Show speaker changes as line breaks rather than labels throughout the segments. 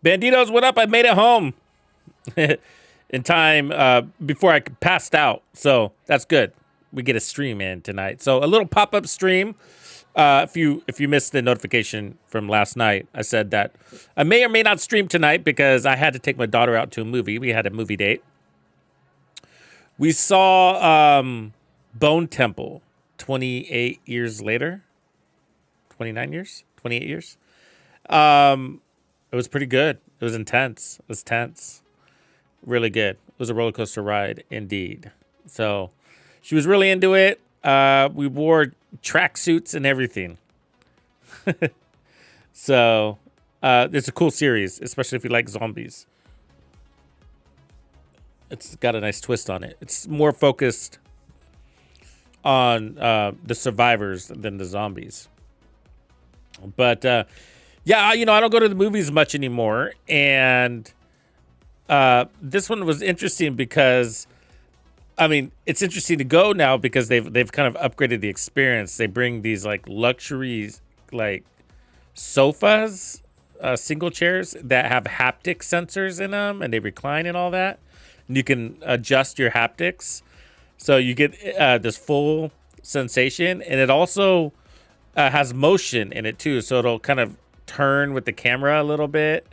Bandidos, what up? I made it home in time before I passed out. So that's good. We get a stream in tonight. So a little pop-up stream. If you missed the notification from last night, I said that I may or may not stream tonight because I had to take my daughter out to a movie. We had a movie date. We saw Bone Temple 28 years later. 29 years? 28 years? It was pretty good. It was intense. It was tense. Really good. It was a roller coaster ride indeed. So she was really into it. We wore tracksuits and everything. So it's a cool series, especially if you like zombies. It's got a nice twist on it. It's more focused on the survivors than the zombies. But yeah, I don't go to the movies much anymore. And this one was interesting because, I mean, it's interesting to go now because they've kind of upgraded the experience. They bring these like luxury like sofas, single chairs that have haptic sensors in them, and they recline and all that. And you can adjust your haptics, so you get this full sensation, and it also has motion in it too. So it'll kind of turn with the camera a little bit,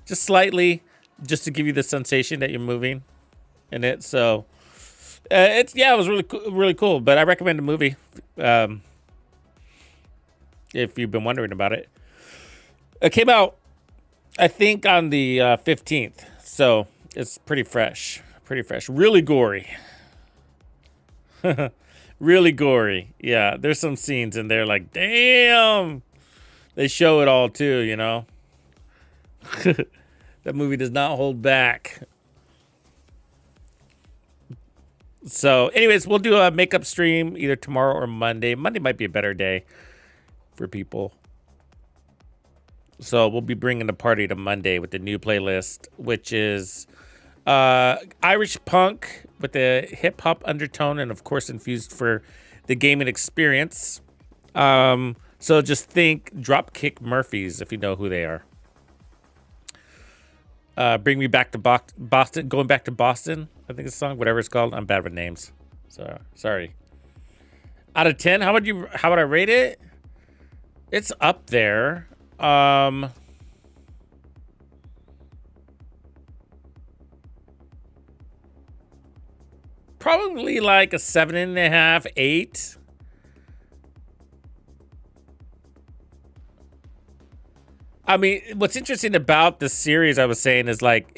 just slightly, just to give you the sensation that you're moving in it. So it was really cool. But I recommend the movie if you've been wondering about it. It came out, I think, on the 15th, so it's pretty fresh, really gory. Really gory. Yeah, there's some scenes in there like, damn. They show it all too, you know. That movie does not hold back. So, anyways, we'll do a makeup stream either tomorrow or Monday. Monday might be a better day for people. So we'll be bringing the party to Monday with the new playlist, which is Irish punk with a hip hop undertone and, of course, infused for the gaming experience. So just think Dropkick Murphys if you know who they are. Bring me back to Boston. Going back to Boston, I think it's a song, whatever it's called. I'm bad with names, so sorry. Out of 10, how would I rate it? It's up there. Probably like a 7.5, 8. I mean, what's interesting about the series, I was saying, is like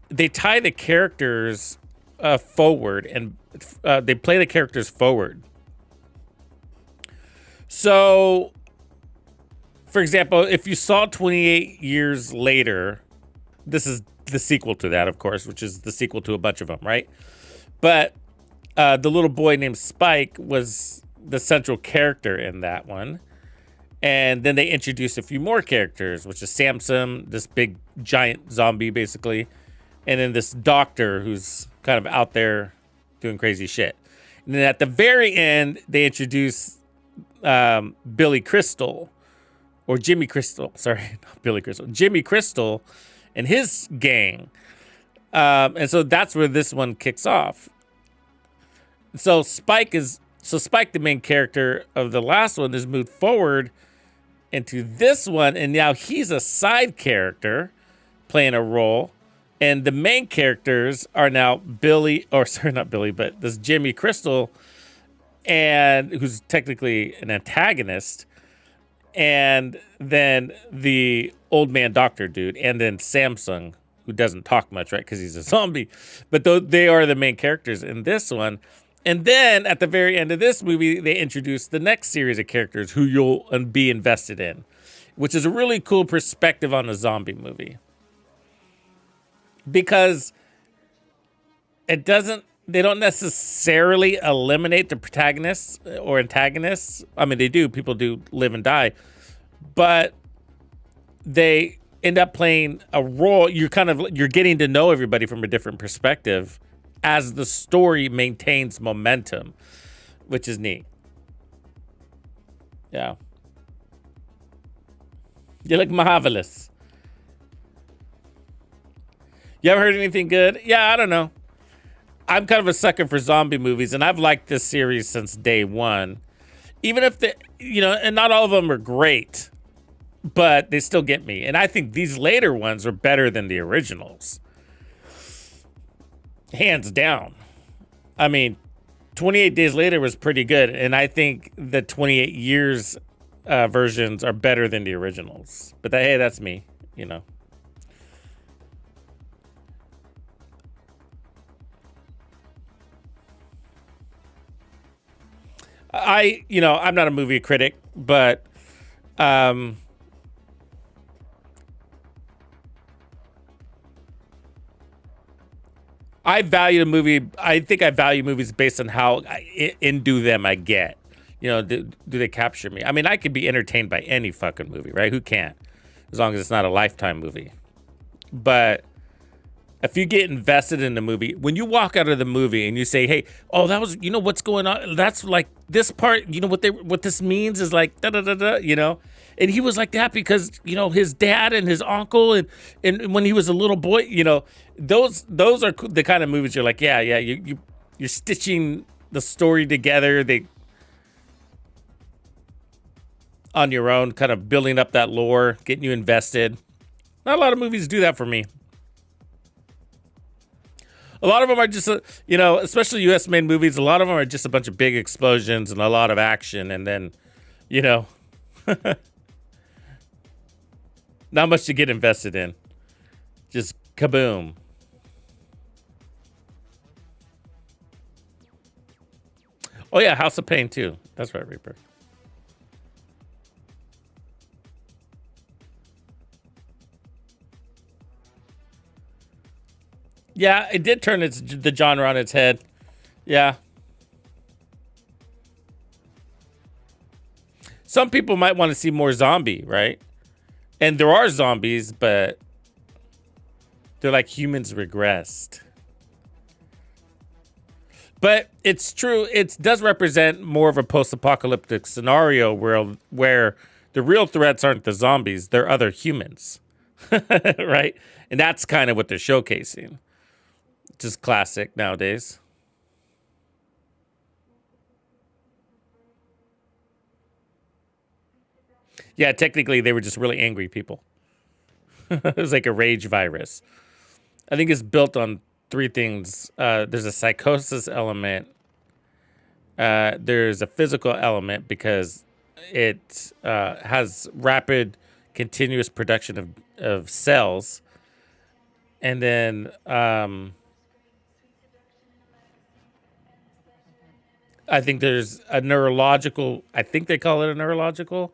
they tie the characters forward, and they play the characters forward. So, for example, if you saw 28 Years Later, this is the sequel to that, of course, which is the sequel to a bunch of them, right? But the little boy named Spike was the central character in that one. And then they introduced a few more characters, which is Samson, this big giant zombie, basically. And then this doctor who's kind of out there doing crazy shit. And then at the very end, they introduce Billy Crystal, or Jimmy Crystal. Sorry, not Billy Crystal. Jimmy Crystal and his gang. And so that's where this one kicks off. So Spike, the main character of the last one, is moved forward into this one, and now he's a side character playing a role, and the main characters are now not Billy, but this Jimmy Crystal, and who's technically an antagonist, and then the old man doctor dude, and then Samsung, who doesn't talk much, right, because he's a zombie, but they are the main characters in this one. And then at the very end of this movie, they introduce the next series of characters who you'll be invested in, which is a really cool perspective on a zombie movie. Because they don't necessarily eliminate the protagonists or antagonists. I mean, they do. People do live and die. But they end up playing a role. You're getting to know everybody from a different perspective as the story maintains momentum, which is neat. Yeah. You look marvelous. You ever heard anything good? Yeah, I don't know. I'm kind of a sucker for zombie movies, and I've liked this series since day one. Even if and not all of them are great, but they still get me. And I think these later ones are better than the originals. Hands down. I mean, 28 Days Later was pretty good, and I think the 28 Years versions are better than the originals. But hey, that's me, you know. I'm not a movie critic, but I value a movie. I think I value movies based on how into them I get. You know, do they capture me? I mean, I could be entertained by any fucking movie, right? Who can't? As long as it's not a Lifetime movie. But if you get invested in the movie, when you walk out of the movie and you say, hey, oh, that was, what's going on? That's like this part, what this means is like, da da da da, And he was like that because, his dad and his uncle and when he was a little boy, those are the kind of movies you're like, yeah, you're stitching the story together. On your own, kind of building up that lore, getting you invested. Not a lot of movies do that for me. A lot of them are just, especially U.S. made movies, a lot of them are just a bunch of big explosions and a lot of action. And then, not much to get invested in. Just kaboom. Oh yeah, House of Pain too. That's right, Reaper. Yeah, it did turn the genre on its head. Yeah. Some people might want to see more zombie, right? And there are zombies, but they're like humans regressed. But it's true. It does represent more of a post-apocalyptic scenario where the real threats aren't the zombies. They're other humans, right? And that's kind of what they're showcasing. Just classic nowadays. Yeah, technically, they were just really angry people. It was like a rage virus. I think it's built on three things. There's a psychosis element. There's a physical element because it has rapid, continuous production of cells. And then I think there's a neurological, I think they call it a neurological.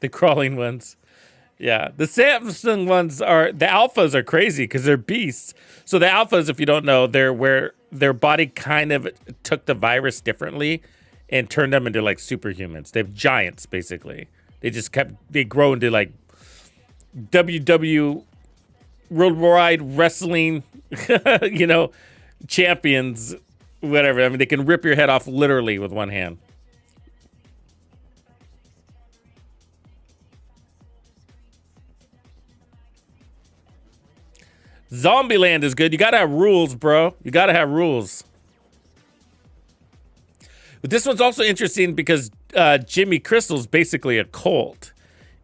The crawling ones. Yeah, the Samsung ones the alphas are crazy because they're beasts. So the alphas, if you don't know, they're where their body kind of took the virus differently and turned them into like superhumans. They're giants, basically. They grow into like worldwide wrestling, champions, whatever. I mean, they can rip your head off literally with one hand. Zombieland is good. You gotta have rules, bro. You gotta have rules. But this one's also interesting because Jimmy Crystal's basically a cult,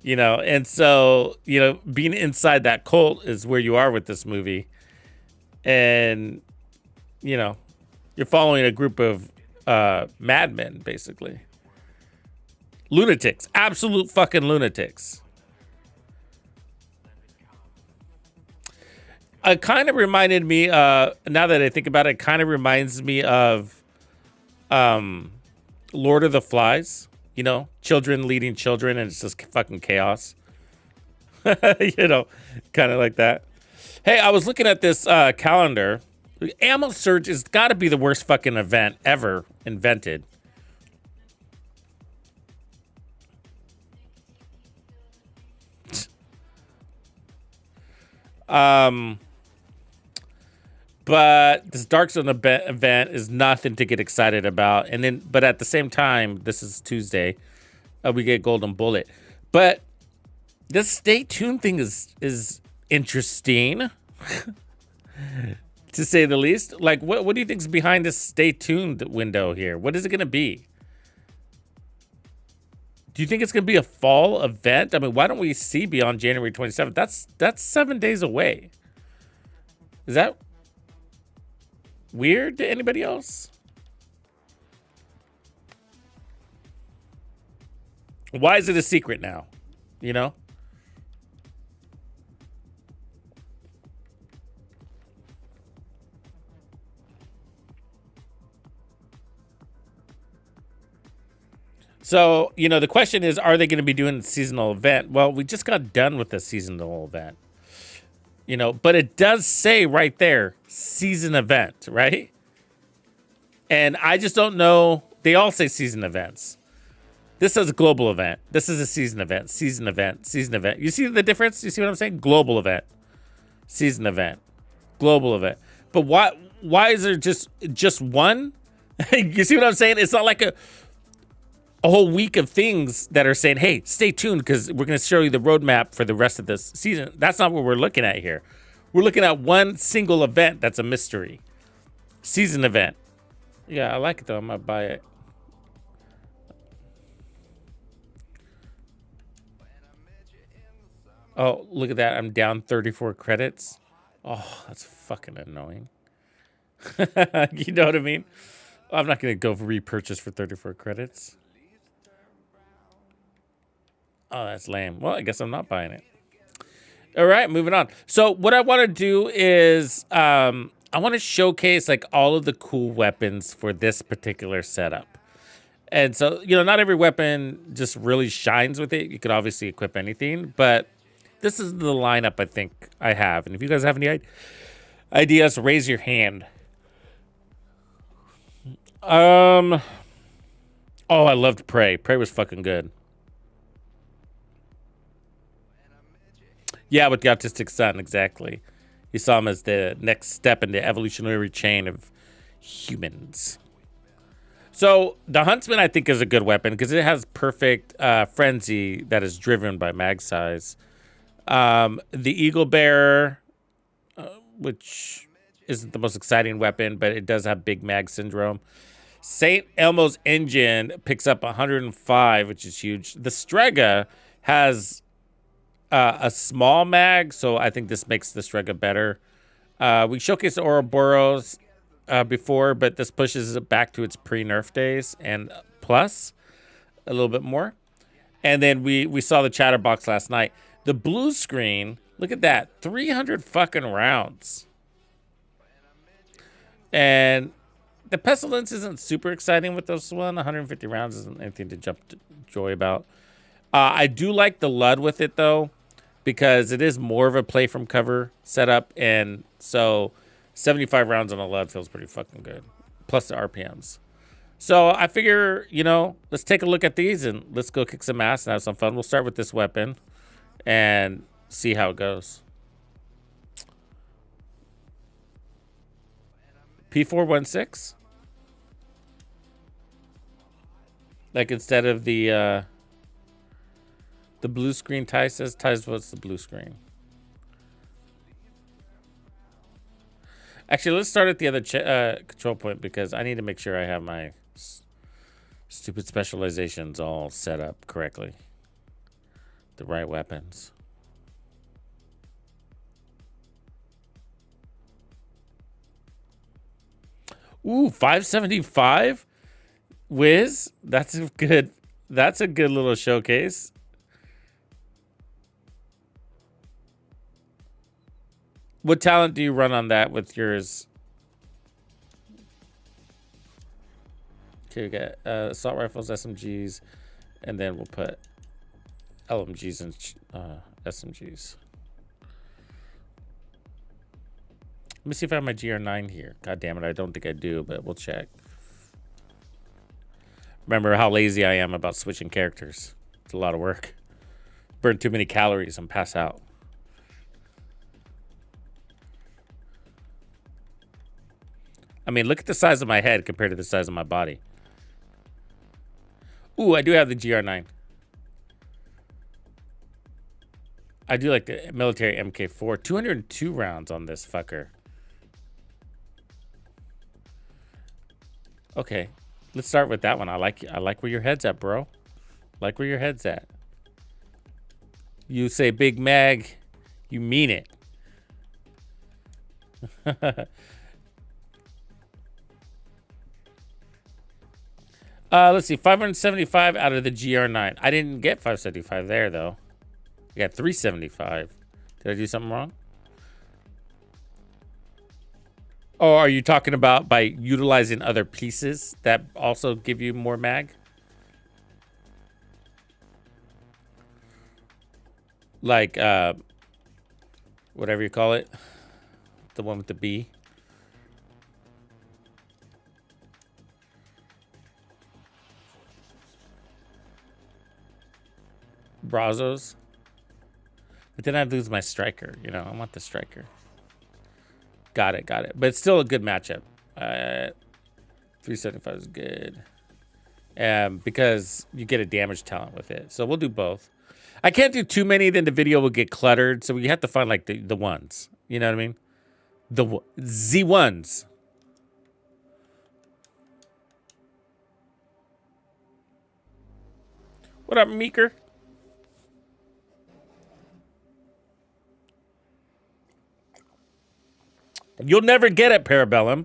and so, being inside that cult is where you are with this movie. And, you're following a group of madmen, basically. Lunatics. Absolute fucking lunatics. It kind of reminded me, now that I think about it, kind of reminds me of Lord of the Flies. Children leading children, and it's just fucking chaos. Kind of like that. Hey, I was looking at this calendar. Ammo Surge has got to be the worst fucking event ever invented. But this Dark Zone event is nothing to get excited about. But at the same time, this is Tuesday. We get Golden Bullet. But this stay tuned thing is interesting, to say the least. Like, what do you think is behind this stay tuned window here? What is it going to be? Do you think it's going to be a fall event? I mean, why don't we see beyond January 27th? That's 7 days away. Is that weird to anybody else? Why is it a secret now? So, the question is, are they going to be doing a seasonal event? Well, we just got done with the seasonal event. But it does say right there, season event, right? And I just don't know. They all say season events. This says global event. This is a season event, season event, season event. You see the difference? You see what I'm saying? Global event, season event, global event. But why is there just one? You see what I'm saying? It's not like a whole week of things that are saying, hey, stay tuned because we're going to show you the roadmap for the rest of this season. That's not what we're looking at here. We're looking at one single event that's a mystery. Season event. Yeah, I like it though. I'm going to buy it. Oh, look at that. I'm down 34 credits. Oh, that's fucking annoying. You know what I mean? I'm not going to go repurchase for 34 credits. Oh, that's lame. Well, I guess I'm not buying it. All right, moving on. So what I want to do is I want to showcase like all of the cool weapons for this particular setup. And so, you know, not every weapon just really shines with it. You could obviously equip anything, but this is the lineup I think I have. And if you guys have any ideas, raise your hand. Oh, I loved Prey. Prey was fucking good. Yeah, with the autistic son, exactly. You saw him as the next step in the evolutionary chain of humans. So the Huntsman, I think, is a good weapon because it has perfect frenzy that is driven by mag size. The Eagle Bearer, which isn't the most exciting weapon, but it does have big mag syndrome. St. Elmo's Engine picks up 105, which is huge. The Strega has a small mag, so I think this makes the Strega better. We showcased Ouroboros before, but this pushes it back to its pre-nerf days and plus a little bit more. And then we saw the Chatterbox last night. The blue screen, look at that, 300 fucking rounds. And the Pestilence isn't super exciting with this one. 150 rounds isn't anything to jump to joy about. I do like the Lud with it though, because it is more of a play from cover setup, and so 75 rounds on a Lud feels pretty fucking good, plus the RPMs. So I figure, you know, let's take a look at these and let's go kick some ass and have some fun. We'll start with this weapon and see how it goes. P416. Like instead of the blue screen, Ty says. Ty's what's the blue screen? Actually, let's start at the other control point because I need to make sure I have my stupid specializations all set up correctly. The right weapons. Ooh, 575? Wiz? That's a good little showcase. What talent do you run on that with yours? Okay, we got assault rifles, SMGs, and then we'll put LMGs and SMGs. Let me see if I have my GR9 here. God damn it, I don't think I do, but we'll check. Remember how lazy I am about switching characters. It's a lot of work. Burn too many calories and pass out. I mean, look at the size of my head compared to the size of my body. Ooh, I do have the GR9. I do like the military MK4. 202 rounds on this fucker. Okay, let's start with that one. I like where your head's at, bro. Like where your head's at. You say Big Mag, you mean it. Let's see, 575 out of the GR9. I didn't get 575 there, though. I got 375. Did I do something wrong? Oh, are you talking about by utilizing other pieces that also give you more mag? Like, whatever you call it. The one with the B. Brazos. But then I'd lose my striker. You know, I want the striker. Got it. But it's still a good matchup. 375 is good. Because you get a damage talent with it. So we'll do both. I can't do too many, then the video will get cluttered. So we have to find like the ones. You know what I mean? The Z1s. What up, Meeker? You'll never get it, Parabellum.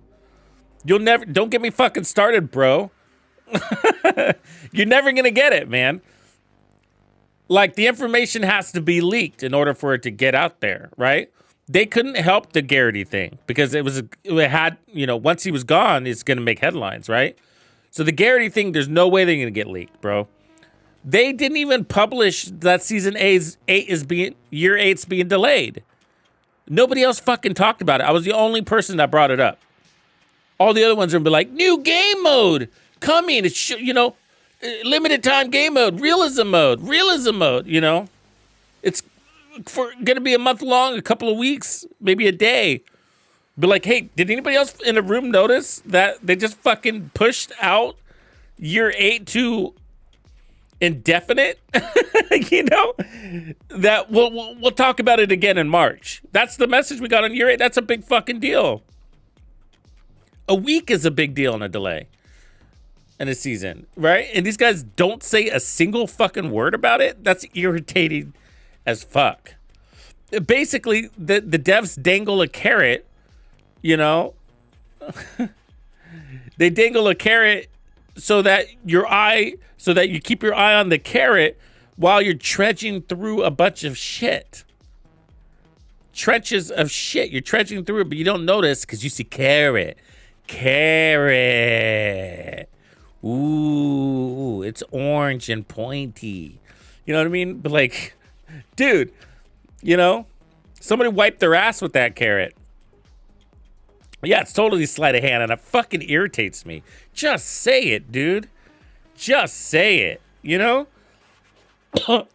You'll never. Don't get me fucking started, bro. You're never gonna get it, man. Like, the information has to be leaked in order for it to get out there, right? They couldn't help the Garrity thing because it had, once he was gone, it's going to make headlines, right? So the Garrity thing, there's no way they're going to get leaked, bro. They didn't even publish that season year 8's being delayed. Nobody else fucking talked about it. I was the only person that brought it up. All the other ones are going to be like, new game mode coming. It's, limited time game mode, realism mode, It's going to be a month long, a couple of weeks, maybe a day. Be like, hey, did anybody else in the room notice that they just fucking pushed out year 8 to indefinite? That we'll talk about it again in March. That's the message we got on year 8. That's a big fucking deal. A week is a big deal in a delay in a season, right? And these guys don't say a single fucking word about it. That's irritating as fuck. Basically, the devs dangle a carrot, They dangle a carrot so that you keep your eye on the carrot while you're trudging through a bunch of shit. Trenches of shit. You're trudging through it, but you don't notice because you see carrot. Ooh, it's orange and pointy. You know what I mean? But like, dude, somebody wiped their ass with that carrot. Yeah, it's totally sleight of hand, and it fucking irritates me. Just say it, dude. Just say it,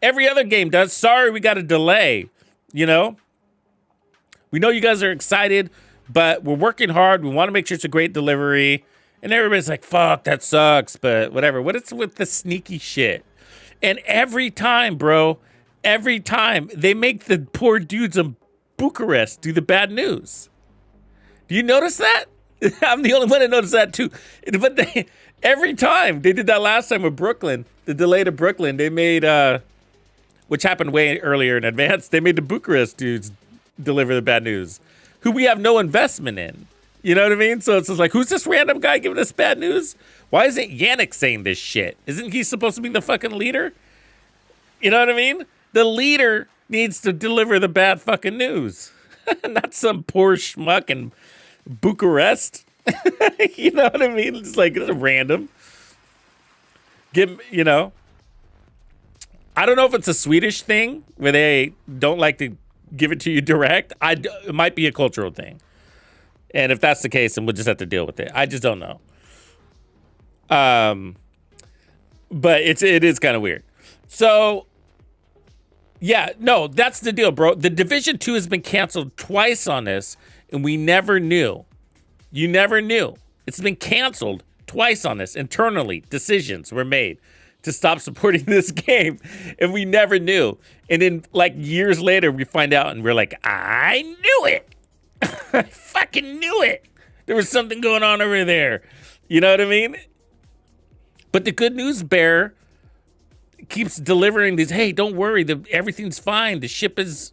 Every other game does. Sorry, we got a delay, We know you guys are excited, but we're working hard. We want to make sure it's a great delivery. And everybody's like, fuck, that sucks, but whatever. What is with the sneaky shit? And every time, bro, they make the poor dudes in Bucharest do the bad news. Do you notice that? I'm the only one that noticed that too. But every time, they did that last time with Brooklyn, the delay to Brooklyn, they made, which happened way earlier in advance, they made the Bucharest dudes deliver the bad news, who we have no investment in. You know what I mean? So it's just like, who's this random guy giving us bad news? Why isn't Yannick saying this shit? Isn't he supposed to be the fucking leader? You know what I mean? The leader needs to deliver the bad fucking news. Not some poor schmuck in Bucharest. You know what I mean? It's like, it's random. I don't know if it's a Swedish thing where they don't like to give it to you direct. It might be a cultural thing. And if that's the case, then we'll just have to deal with it. I just don't know. But it is kind of weird. So, yeah, no, that's the deal, bro. The Division 2 has been canceled twice on this, and we never knew. You never knew. It's been canceled twice on this. Internally, decisions were made to stop supporting this game, and we never knew. And then, like, years later, we find out, and we're like, I knew it. I fucking knew it. There was something going on over there. You know what I mean? But the good news bearer keeps delivering these, hey, don't worry, everything's fine. The ship is,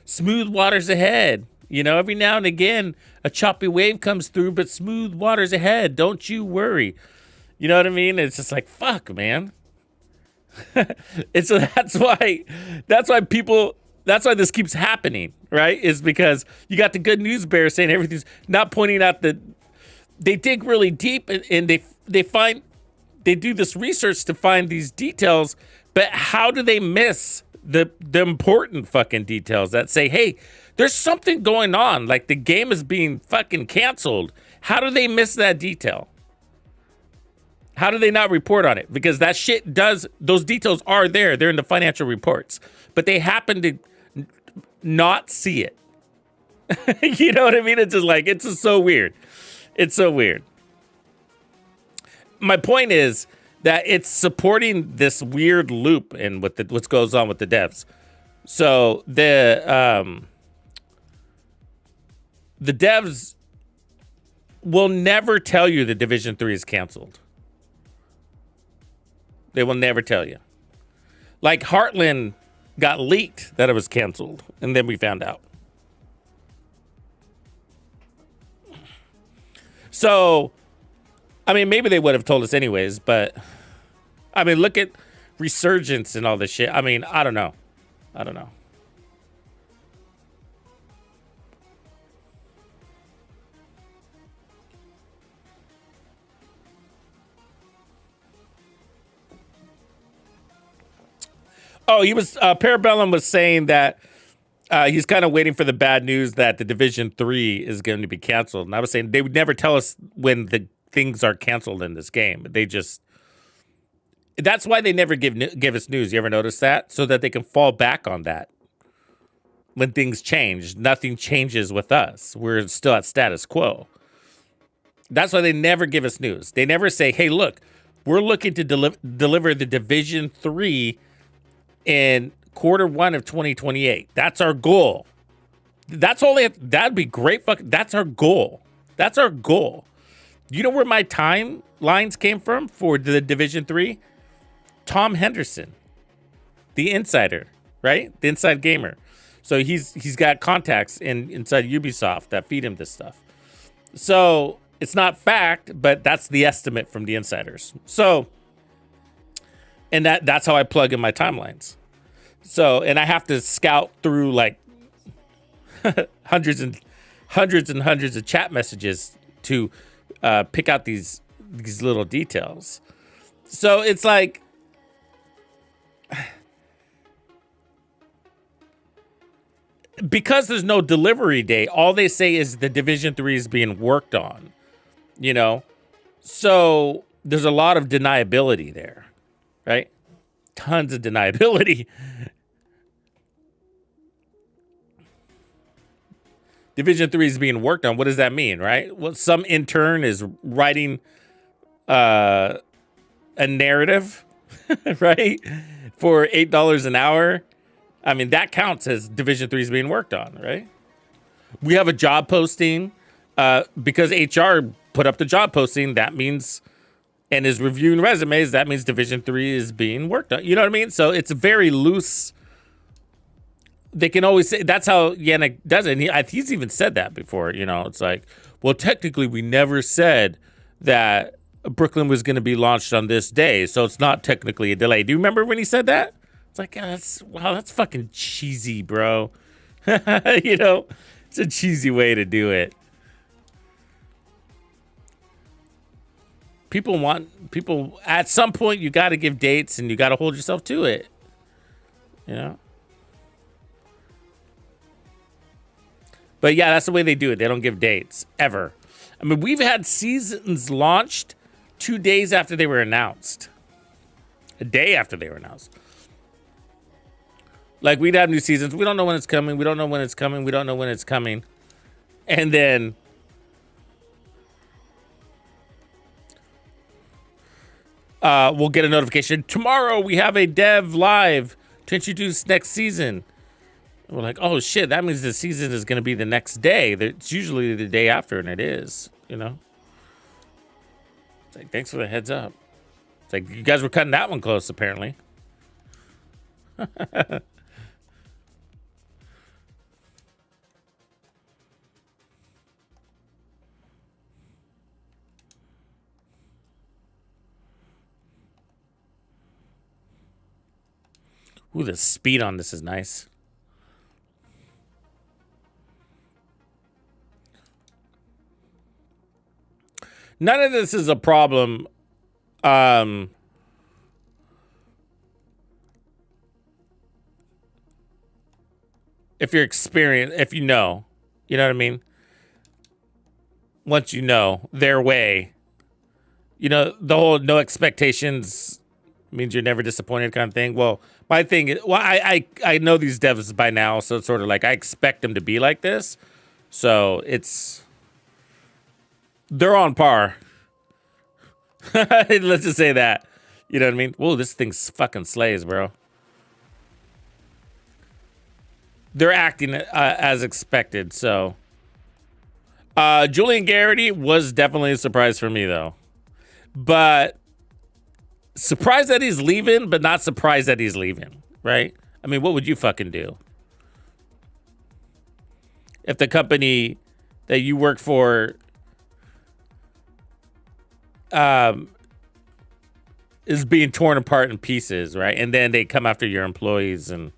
smooth waters ahead. Every now and again, a choppy wave comes through, but smooth waters ahead. Don't you worry. You know what I mean? It's just like, fuck, man. And so that's why this keeps happening, right? Is because you got the good news bearer saying everything's not pointing out that they dig really deep and they do this research to find these details, but how do they miss the important fucking details that say, hey, there's something going on, like the game is being fucking canceled. How do they miss that detail? How do they not report on it? Because that shit those details are there. They're in the financial reports, but they happen to not see it. You know what I mean? It's just like, it's just so weird. It's so weird. My point is that it's supporting this weird loop in what goes on with the devs. So the devs will never tell you the Division 3 is canceled. They will never tell you. Like Heartland got leaked that it was canceled, and then we found out. So, I mean, maybe they would have told us anyways, but I mean, look at resurgence and all this shit. I mean, I don't know. Oh, he was Parabellum was saying that he's kind of waiting for the bad news that the Division 3 is going to be canceled. And I was saying they would never tell us when the things are canceled in this game. That's why they never give us news. You ever notice that? So that they can fall back on that. When things change, nothing changes with us. We're still at status quo. That's why they never give us news. They never say, hey, look, we're looking to deliver the Division 3 in Q1 of 2028. That's our goal. That's all they have. That'd be great. That's our goal. That's our goal. You know where my timelines came from for the Division 3? Tom Henderson, the insider, right? The inside gamer. So he's got contacts inside Ubisoft that feed him this stuff. So it's not fact, but that's the estimate from the insiders. So, and that's how I plug in my timelines. So, and I have to scout through like hundreds and hundreds of chat messages to pick out these little details. So it's like, because there's no delivery date, all they say is the Division 3 is being worked on, you know? So there's a lot of deniability there, right? Tons of deniability. Division 3 is being worked on. What does that mean, right? Well, some intern is writing a narrative, right? For $8 an hour. I mean, that counts as Division 3 is being worked on, right? We have a job posting because HR put up the job posting. That means, and is reviewing resumes. That means Division 3 is being worked on. You know what I mean? So it's very loose. They can always say, that's how Yannick does it. And he's even said that before. You know, it's like, well, technically we never said that Brooklyn was going to be launched on this day. So it's not technically a delay. Do you remember when he said that? It's like, that's fucking cheesy, bro. You know, it's a cheesy way to do it. People at some point, you got to give dates and you got to hold yourself to it. You know? But yeah, that's the way they do it. They don't give dates ever. I mean, we've had seasons launched 2 days after they were announced. A day after they were announced. Like, we'd have new seasons. We don't know when it's coming. We don't know when it's coming. We don't know when it's coming. And then we'll get a notification. Tomorrow we have a dev live to introduce next season. And we're like, oh, shit, that means the season is going to be the next day. It's usually the day after, and it is, you know? It's like, thanks for the heads up. It's like, you guys were cutting that one close, apparently. Ooh, the speed on this is nice. None of this is a problem. If you're experienced, if you know what I mean? Once you know their way, you know, the whole no expectations means you're never disappointed kind of thing. Well, my thing is, well, I know these devs by now, so it's sort of like I expect them to be like this. So they're on par. Let's just say that. You know what I mean? Whoa, this thing fucking slays, bro. They're acting as expected, so. Julian Garrity was definitely a surprise for me, though. But surprised that he's leaving, but not surprised that he's leaving, right? I mean, what would you fucking do? If the company that you work for is being torn apart in pieces, right? And then they come after your employees, and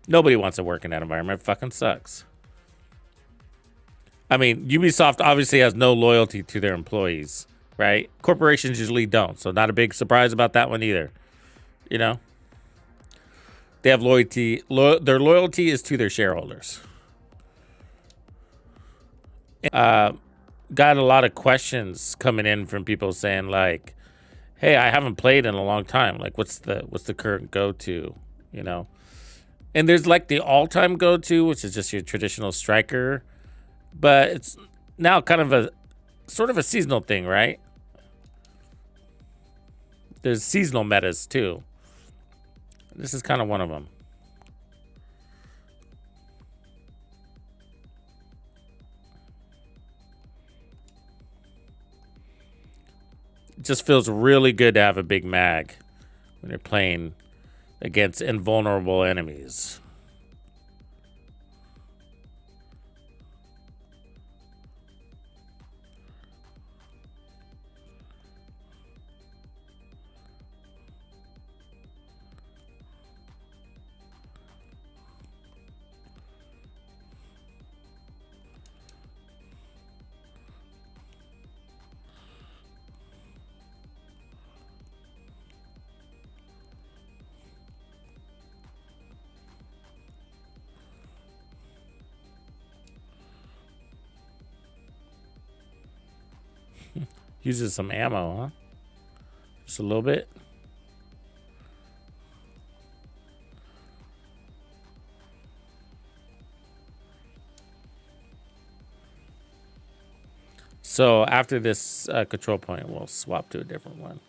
nobody wants to work in that environment. It fucking sucks. I mean, Ubisoft obviously has no loyalty to their employees, right? Corporations usually don't, so not a big surprise about that one either. You know, they have loyalty. Their loyalty is to their shareholders. Got a lot of questions coming in from people saying like, "Hey, I haven't played in a long time. Like, what's the current go-to?" You know, and there's like the all-time go-to, which is just your traditional striker, but it's now kind of a sort of a seasonal thing, right? There's seasonal metas too. This is kind of one of them. It just feels really good to have a big mag when you're playing against invulnerable enemies. Uses some ammo, huh? Just a little bit. So after this control point, we'll swap to a different one.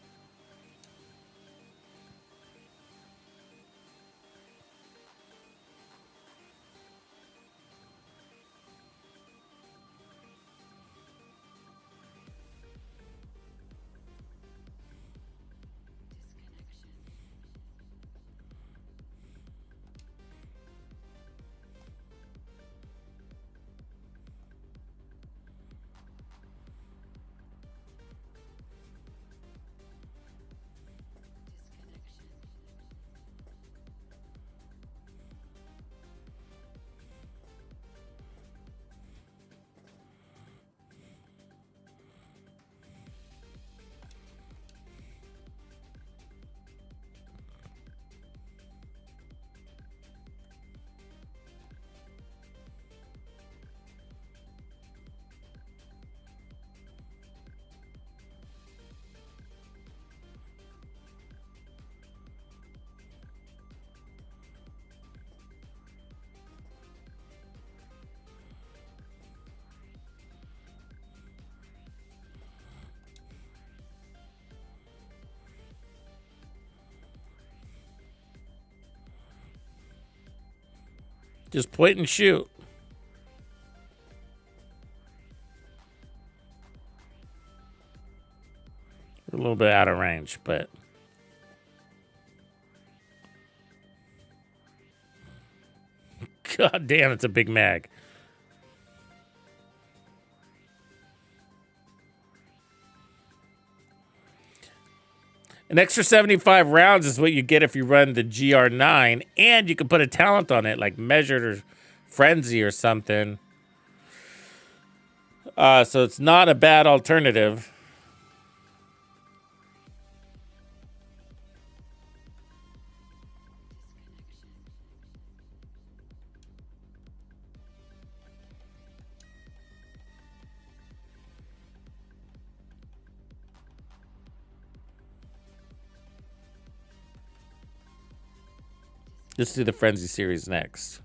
Just point and shoot. We're a little bit out of range, but god damn, it's a big mag. An extra 75 rounds is what you get if you run the GR9, and you can put a talent on it, like Measured or Frenzy or something. So it's not a bad alternative. Let's do the Frenzy series next.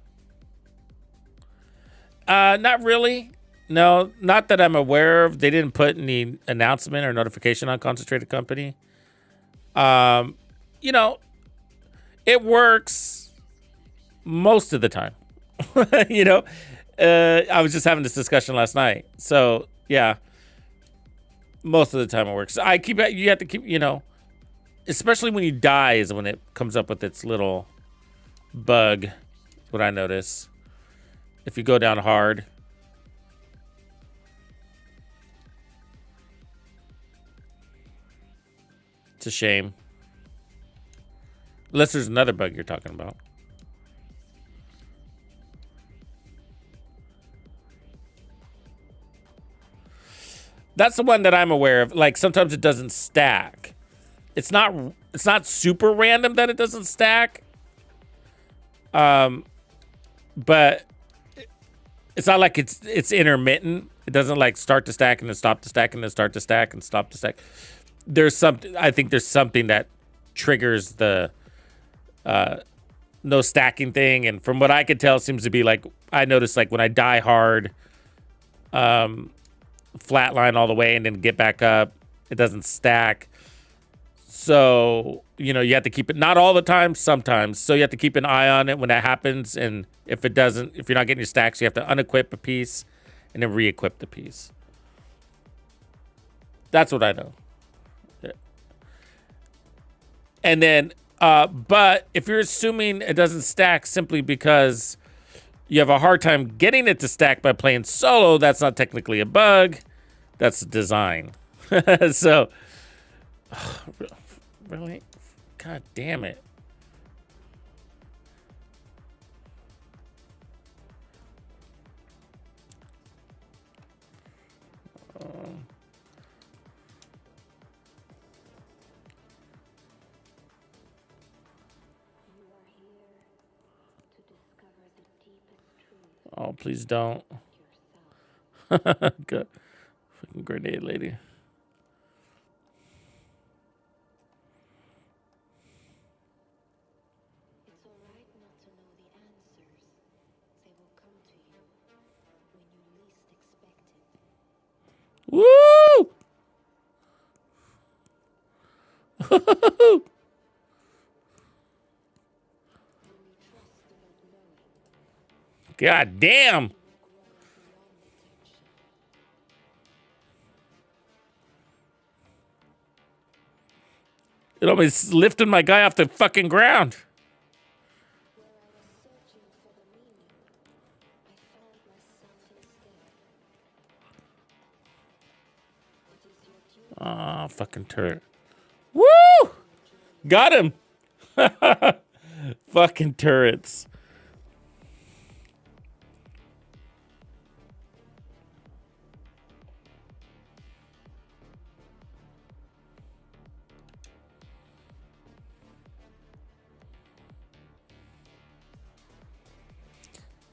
Not really. No, not that I'm aware of. They didn't put any announcement or notification on Concentrated Company. You know, it works most of the time. You know, I was just having this discussion last night. So, yeah, most of the time it works. You have to keep, you know, especially when you die is when it comes up with its little bug. What I notice. If you go down hard. It's a shame. Unless there's another bug you're talking about. That's the one that I'm aware of. Like sometimes it doesn't stack. It's not super random that it doesn't stack. But it's not like it's intermittent. It doesn't like start to stack and then stop to stack and then start to stack and stop to stack. There's something, I think there's something that triggers the no stacking thing. And from what I could tell, it seems to be like, I noticed like when I die hard, flatline all the way and then get back up, it doesn't stack. So, you know, you have to keep it, not all the time, sometimes. So you have to keep an eye on it when that happens. And if it doesn't, if you're not getting your stacks, you have to unequip a piece and then re-equip the piece. That's what I know. Yeah. And then, but if you're assuming it doesn't stack simply because you have a hard time getting it to stack by playing solo, that's not technically a bug. That's design. So, really? God damn it. Oh, please don't. Good. Fucking grenade lady.
It's all right not to know the answers. They will come to you when you least expect it.
Woo! God damn. It almost lifted my guy off the fucking ground. Ah, fucking turret. Woo! Got him. Fucking turrets.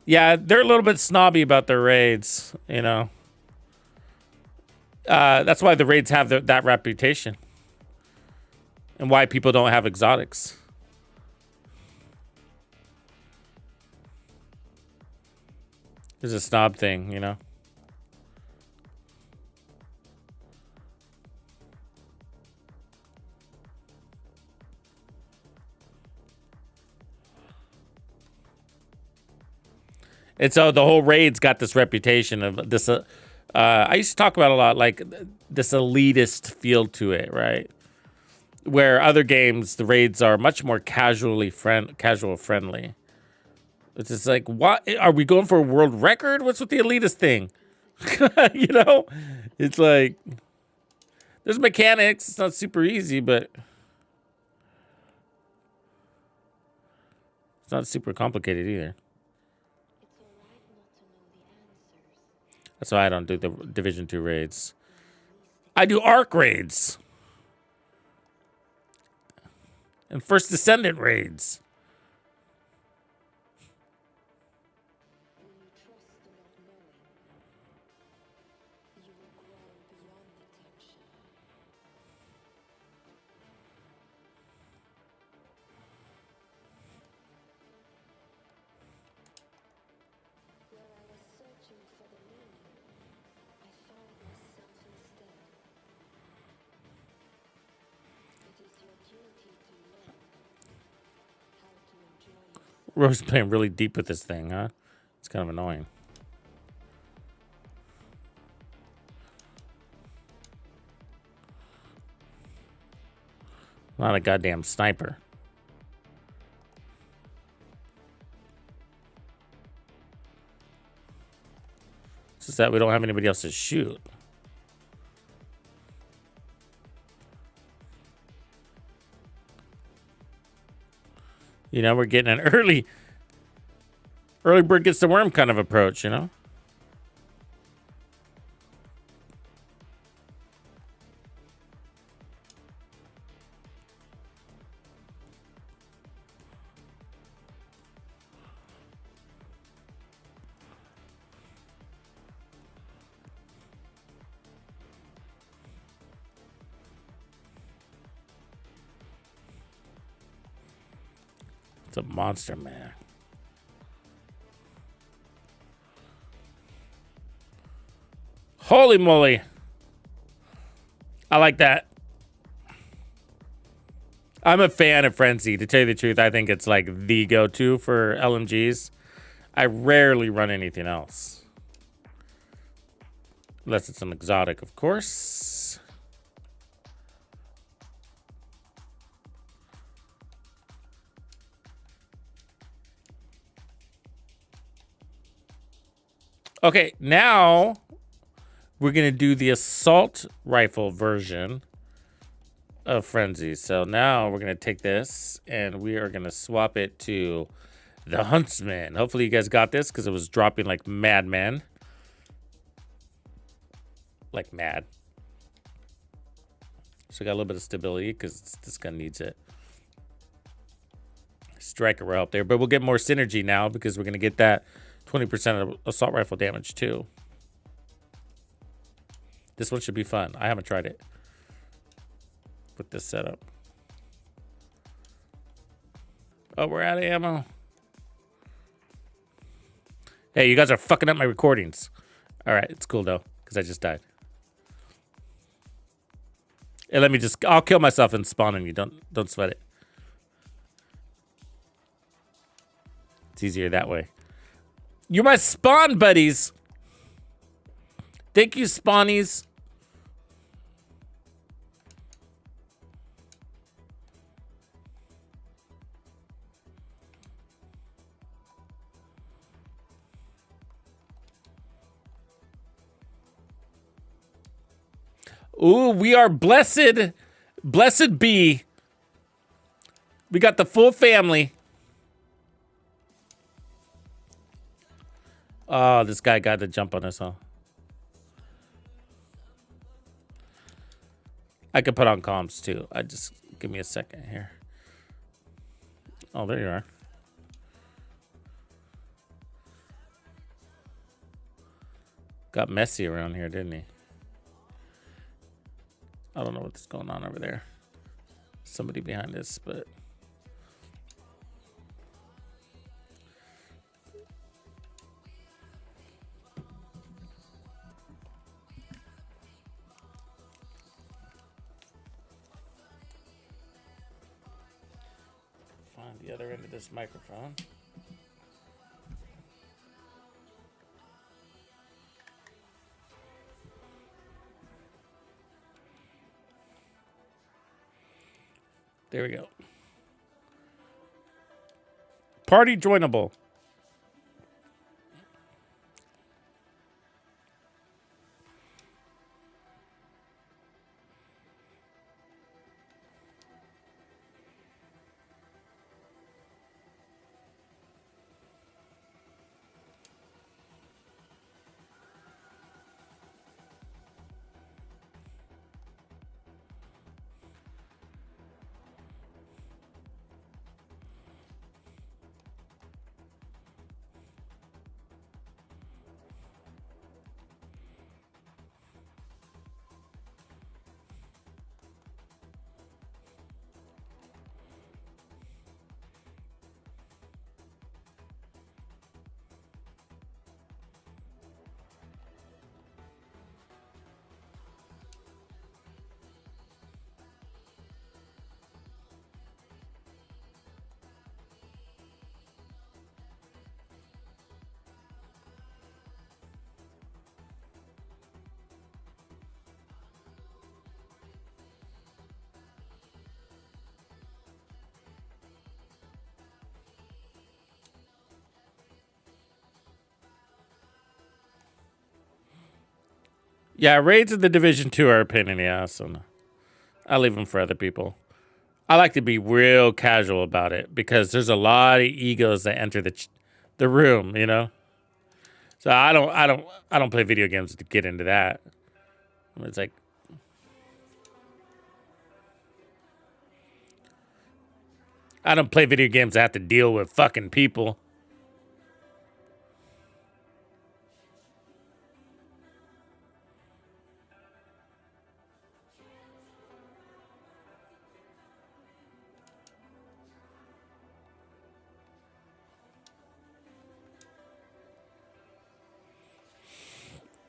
Yeah, they're a little bit snobby about their raids, you know. That's why the raids have that reputation. And why people don't have exotics. It's a snob thing, you know. And so the whole raid's got this reputation of this. I used to talk about a lot, like this elitist feel to it, right? Where other games, the raids are much more casual friendly. It's just like, what are we going for a world record? What's with the elitist thing? You know, it's like there's mechanics. It's not super easy, but it's not super complicated either. That's why I don't do the Division 2 raids. I do Arc raids. And First Descendant raids. Rose playing really deep with this thing, huh? It's kind of annoying. Not a goddamn sniper. It's just that we don't have anybody else to shoot. You know, we're getting an early bird gets the worm kind of approach, you know? It's a monster, man. Holy moly. I like that. I'm a fan of Frenzy. To tell you the truth, I think it's like the go-to for LMGs. I rarely run anything else. Unless it's an exotic, of course. Okay, now we're going to do the assault rifle version of Frenzy. So now we're going to take this and we are going to swap it to the Huntsman. Hopefully you guys got this because it was dropping like madman. Like mad. So got a little bit of stability because this gun needs it. Striker will help there, but we'll get more synergy now because we're going to get that 20% of assault rifle damage too. This one should be fun. I haven't tried it with this setup. Oh, we're out of ammo. Hey, you guys are fucking up my recordings. All right, it's cool though because I just died. Hey, let me just, I'll kill myself and spawn on you. Don't sweat it. It's easier that way. You're my spawn buddies. Thank you, spawnies. Ooh, we are blessed. Blessed be. We got the full family. Oh, this guy got the jump on us, huh? I could put on comms too. I just give me a second here. Oh, there you are. Got messy around here, didn't he? I don't know what's going on over there. Somebody behind us, but find the other end of this microphone. There we go. Party joinable. Yeah, raids in the Division 2 are a pain in the ass, and I'll leave them for other people. I like to be real casual about it because there's a lot of egos that enter the room, you know. So I don't play video games to get into that. It's like I don't play video games that have to deal with fucking people.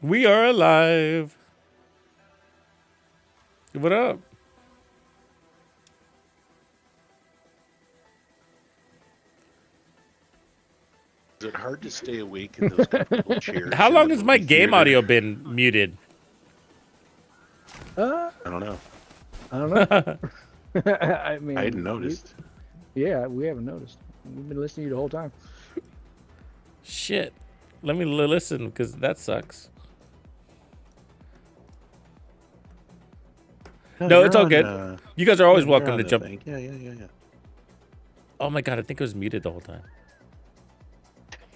We are alive. What up?
Is it hard to stay awake in those comfortable chairs?
How
in
long
the
has my
movie
game
theater?
audio been muted?
I don't know.
I don't know. I mean,
I hadn't noticed.
we haven't noticed. We've been listening to you the whole time.
Shit. Let me listen because that sucks. No,
you're
it's all
on,
good. You guys are always
you're
welcome
on
to
the
jump.
thing. Yeah.
Oh my god, I think it was muted the whole time.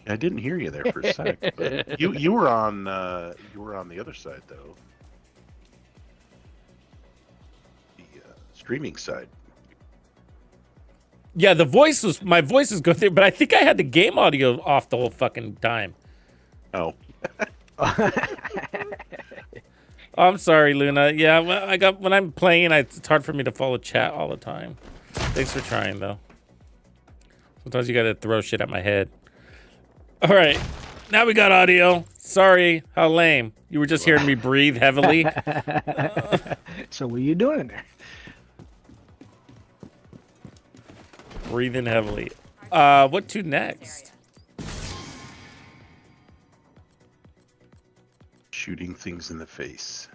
I didn't hear you there for a sec. But you were on the other side though. The streaming side.
Yeah, my voice is going through, but I think I had the game audio off the whole fucking time.
Oh.
Oh, I'm sorry, Luna. Yeah, well, when I'm playing, it's hard for me to follow chat all the time. Thanks for trying, though. Sometimes you gotta throw shit at my head. All right, now we got audio. Sorry, how lame. You were just hearing me breathe heavily.
So what are you doing in there?
Breathing heavily. What to next?
Shooting things in the face.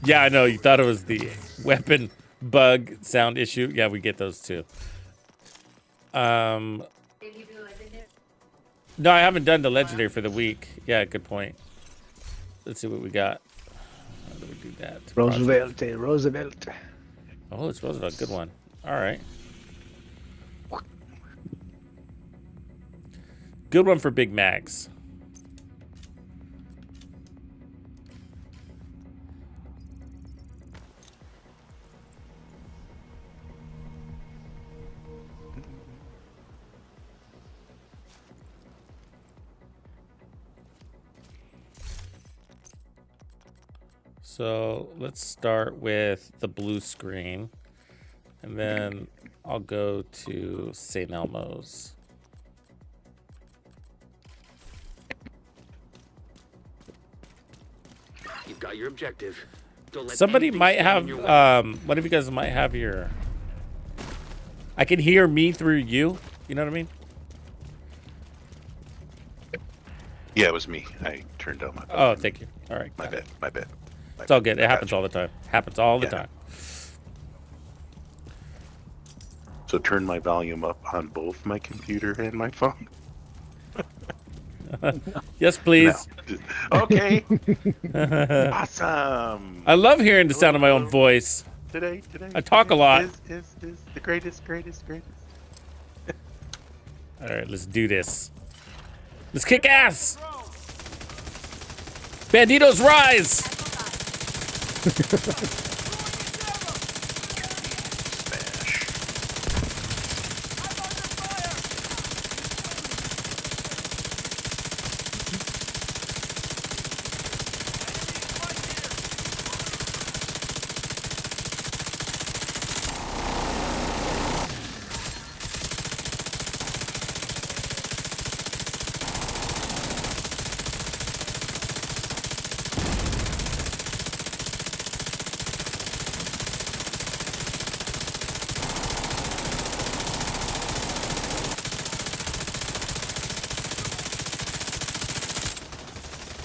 Yeah, I know. You thought it was the weapon bug sound issue. Yeah, we get those too. No, I haven't done the legendary for the week. Yeah, good point. Let's see what we got. How do we do that?
Roosevelt.
Oh, it's Roosevelt. Good one. All right. Good one for Big Macs. So let's start with the blue screen, and then I'll go to St. Elmo's.
You've got your objective. Don't let
Somebody
anything
might
stand
have,
in your way.
one of you guys might have your, I can hear me through you. You know what I mean?
Yeah, it was me. I turned down my.
Oh, thank you. All right.
My
got it.
bad. My bad.
It's all good. It happens all the time. Happens all the
Yeah.
time.
So turn my volume up on both my computer and my phone.
Yes, please.
No. Okay. Awesome.
I love hearing the sound of my own voice.
Today.
I talk a lot.
Is the greatest.
All right, let's do this. Let's kick ass. Bandidos rise.
Smash.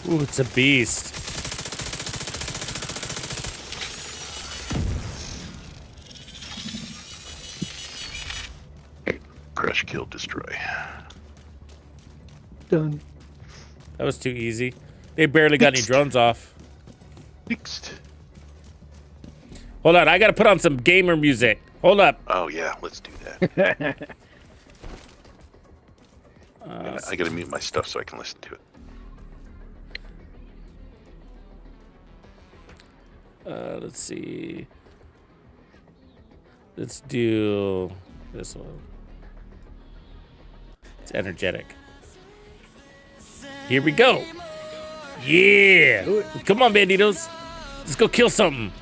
Ooh, it's a beast.
Crush, kill, destroy.
Done.
That was too easy. They barely got any drones off.
Fixed.
Hold on, I gotta put on some gamer music. Hold up.
Oh yeah, let's do that. I gotta mute my stuff so I can listen to it.
Let's see. Let's do this one. It's energetic. Here we go. Yeah. Come on, banditos. Let's go kill something.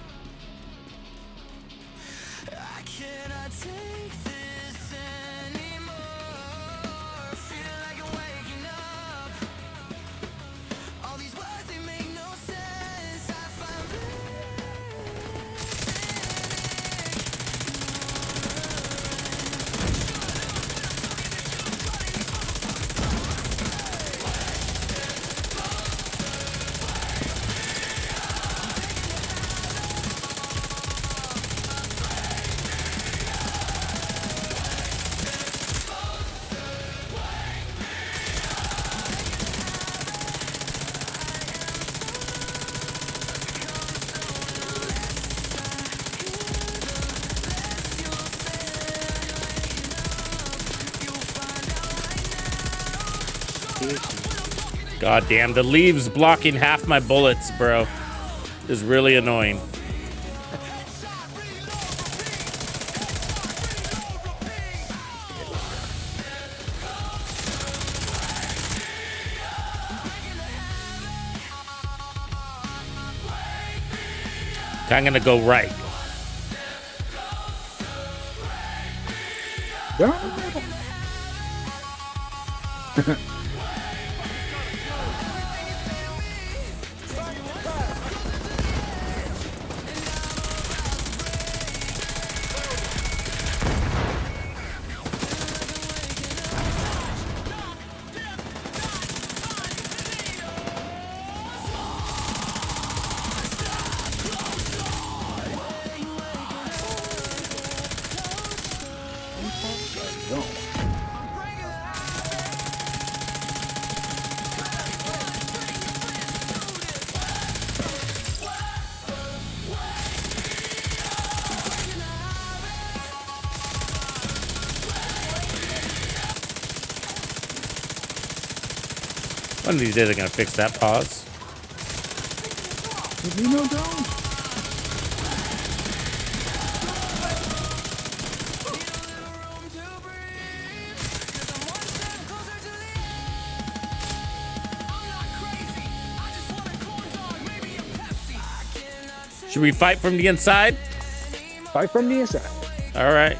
God damn, the leaves blocking half my bullets, bro. Is really annoying. I'm gonna go right. One of these days I'm gonna fix that pause. Should we fight from the inside?
Fight from the inside.
All right.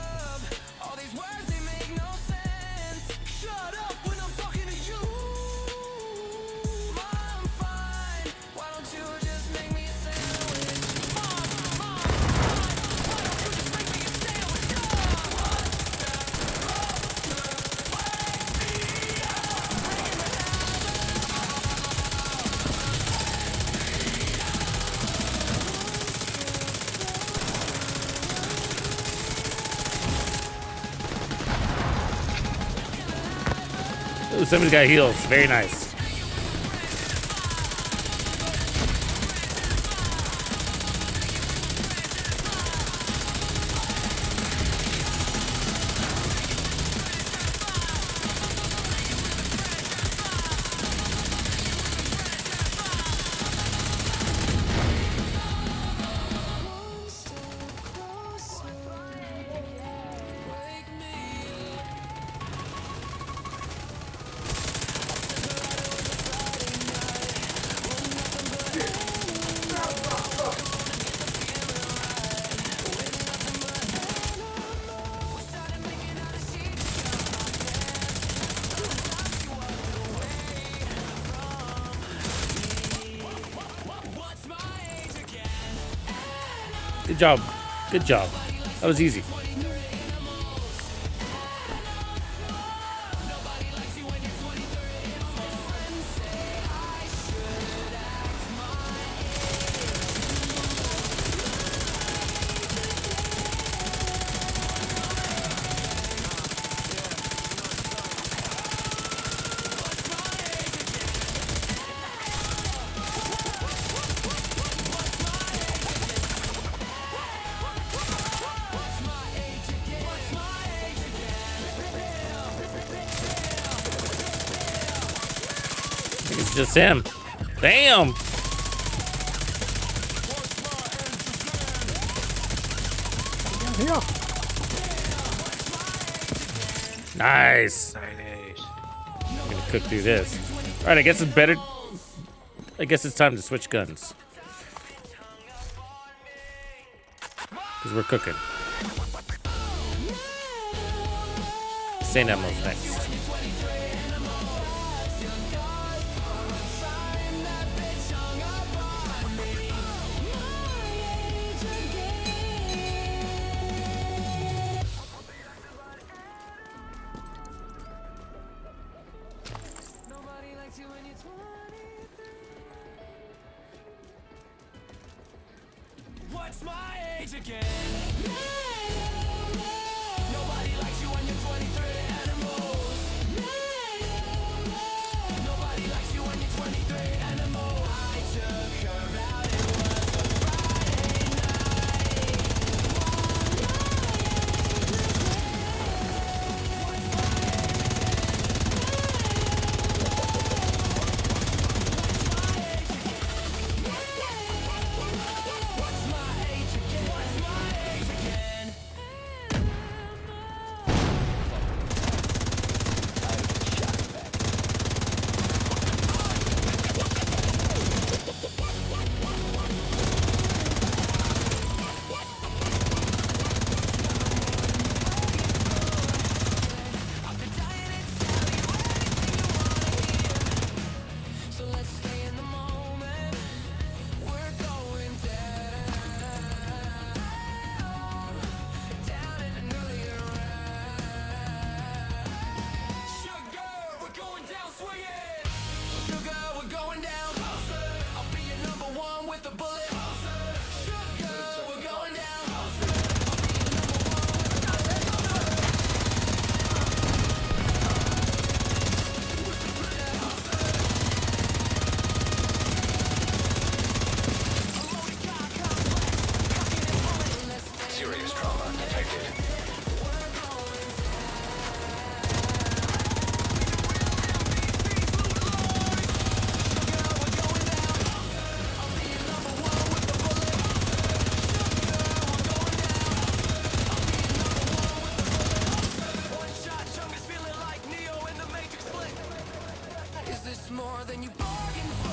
Ooh, somebody's got heals. Very nice. Good job. Good job. That was easy. just him. Damn.
Yeah.
Nice. I'm gonna cook through this. All right, I guess it's better. I guess it's time to switch guns. Because we're cooking. Saint Elmo's next.
What's my age again? Nobody likes you when you're 23 animals. Nobody likes you when you're 23 animals. I took her out, it was a Friday What's my age again? What's my age again? So let's stay in the moment. We're going down in an earlier round. Sugar, we're going down swinging. Sugar, we're going down. I'll be your number one with a bullet. Sugar, we're going down.
Serious trauma detected.
One shot, chunk is feeling like Neo in the Matrix flick. Is this more than you bargained for?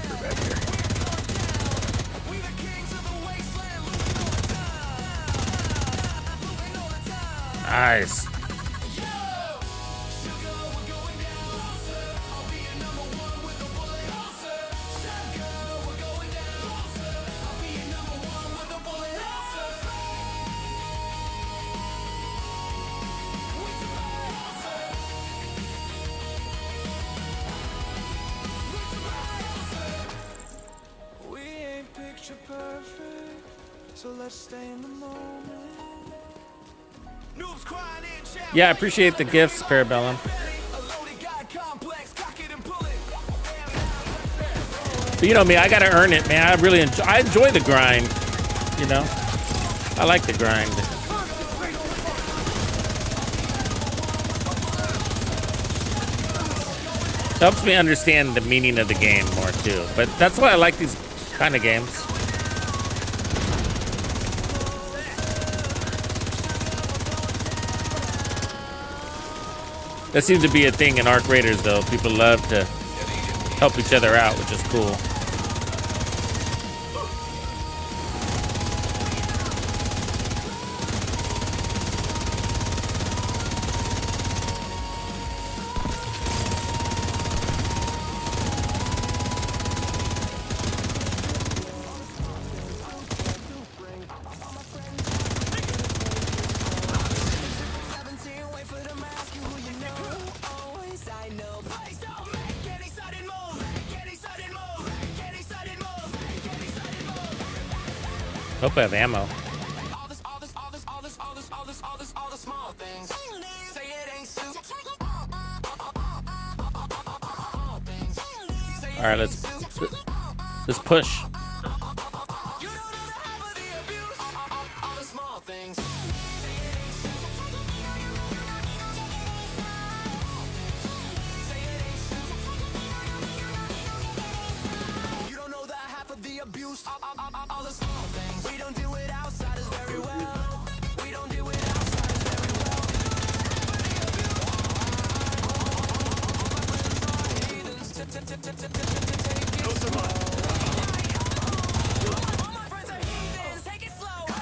You're back here.
We the kings of the wasteland, losing all the time. Losing all the time.
Nice.
Sugar, we're going down. I'll be your number one with a bullet. Sugar, we're going down. I'll be your number one with a bullet. We ain't picture perfect, so let's stay in the moment. Noobs crying in chat.
Yeah, I appreciate the gifts, Parabellum.
A loaded guy complex, cock it and pull it.
But you know me, I gotta earn it, man. I enjoy the grind. You know, I like the grind. Helps me understand the meaning of the game more too. But that's why I like these kind of games. That seems to be a thing in Arc Raiders, though. People love to help each other out, which is cool. Hope I have ammo.
All the small things. Say it ain't soup.
All right, let's push.
You don't know the half of the abuse.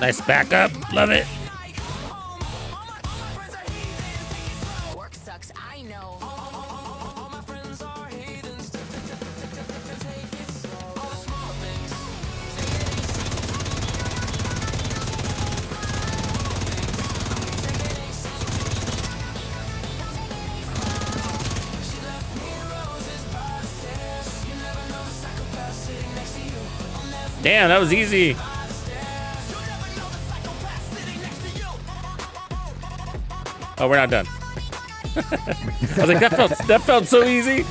Nice backup. Love it.
Work sucks, I know.
Damn, that was easy. Oh, we're not done. I was like, that felt so easy.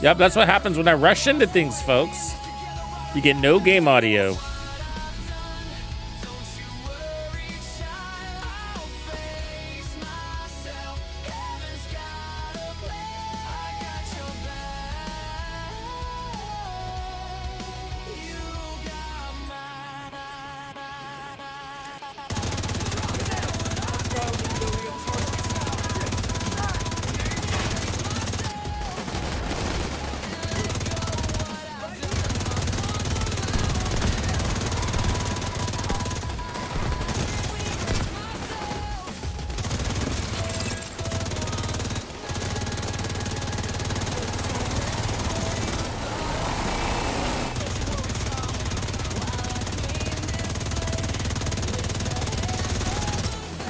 Yep, that's what happens when I rush into things, folks. You get no game audio.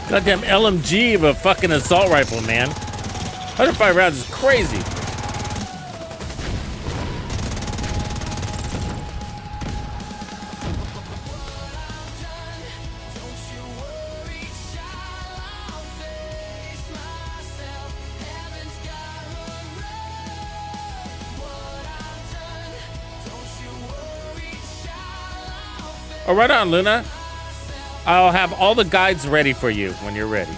Goddamn LMG of a fucking assault rifle, man. 105 rounds is crazy. Oh, right on, Luna. I'll have all the guides ready for you when you're ready.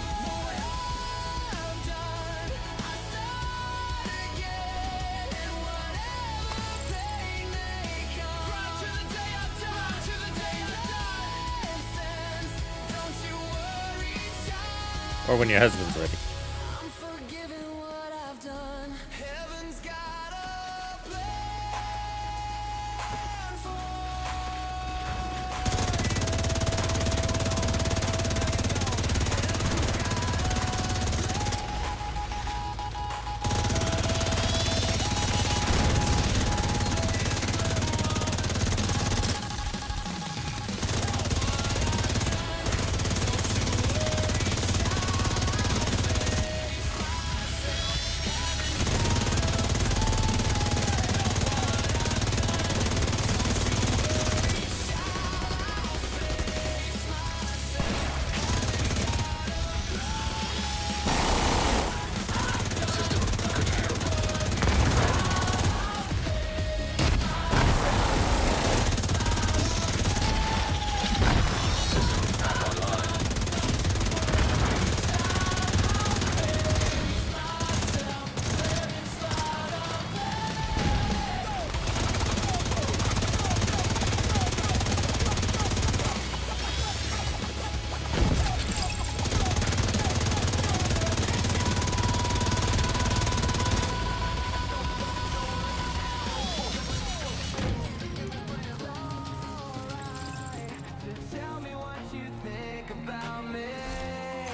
Or when your husband's ready.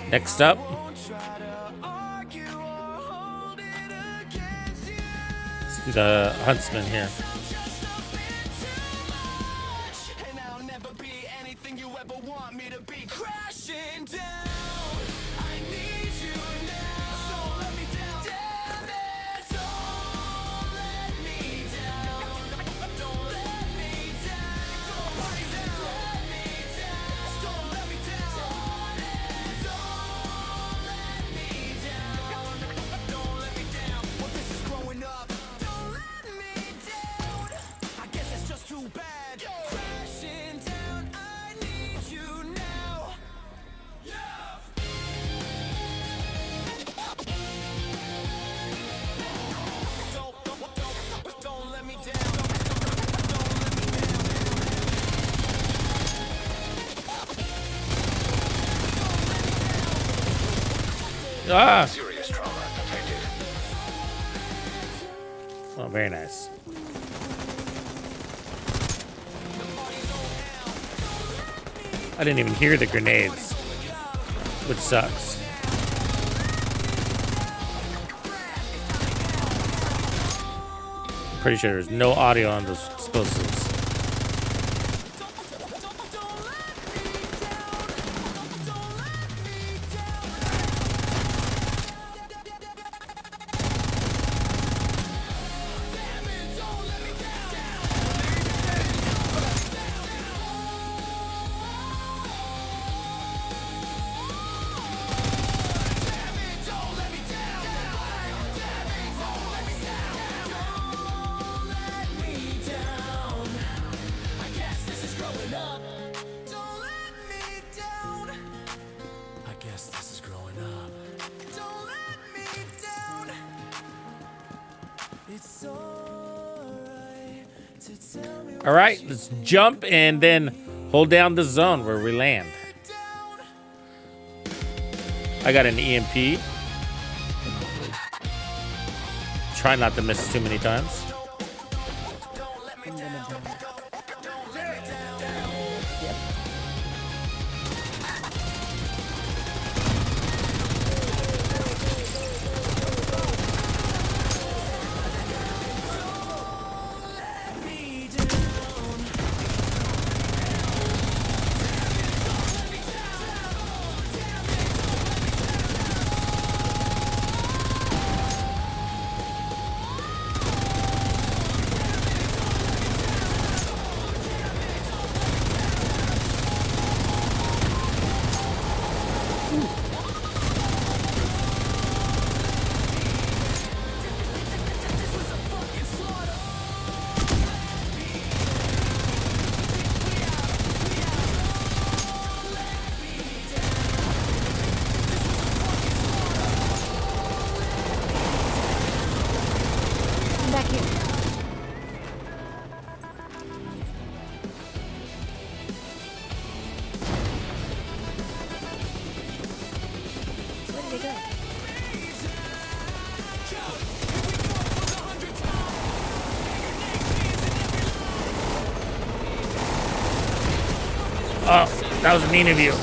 Next up, let's do the Huntsman here.
down. I need you now. Don't let me down. Damn it, don't let me down. Don't let me down. Don't let me down. Don't let me down. Don't let me down. Don't let me down. Well, this is growing up. Don't let me down. I guess it's just too bad. Crashing down. I need you now. Don't let me down.
Ah!
Serious trauma detected.
Oh, very nice. I didn't even hear the grenades, which sucks. I'm pretty sure there's no audio on those explosives. All right, let's jump and then hold down the zone where we land. I got an EMP. Try not to miss too many times.
Come back here. Where did they go?
Oh, that was mean of you.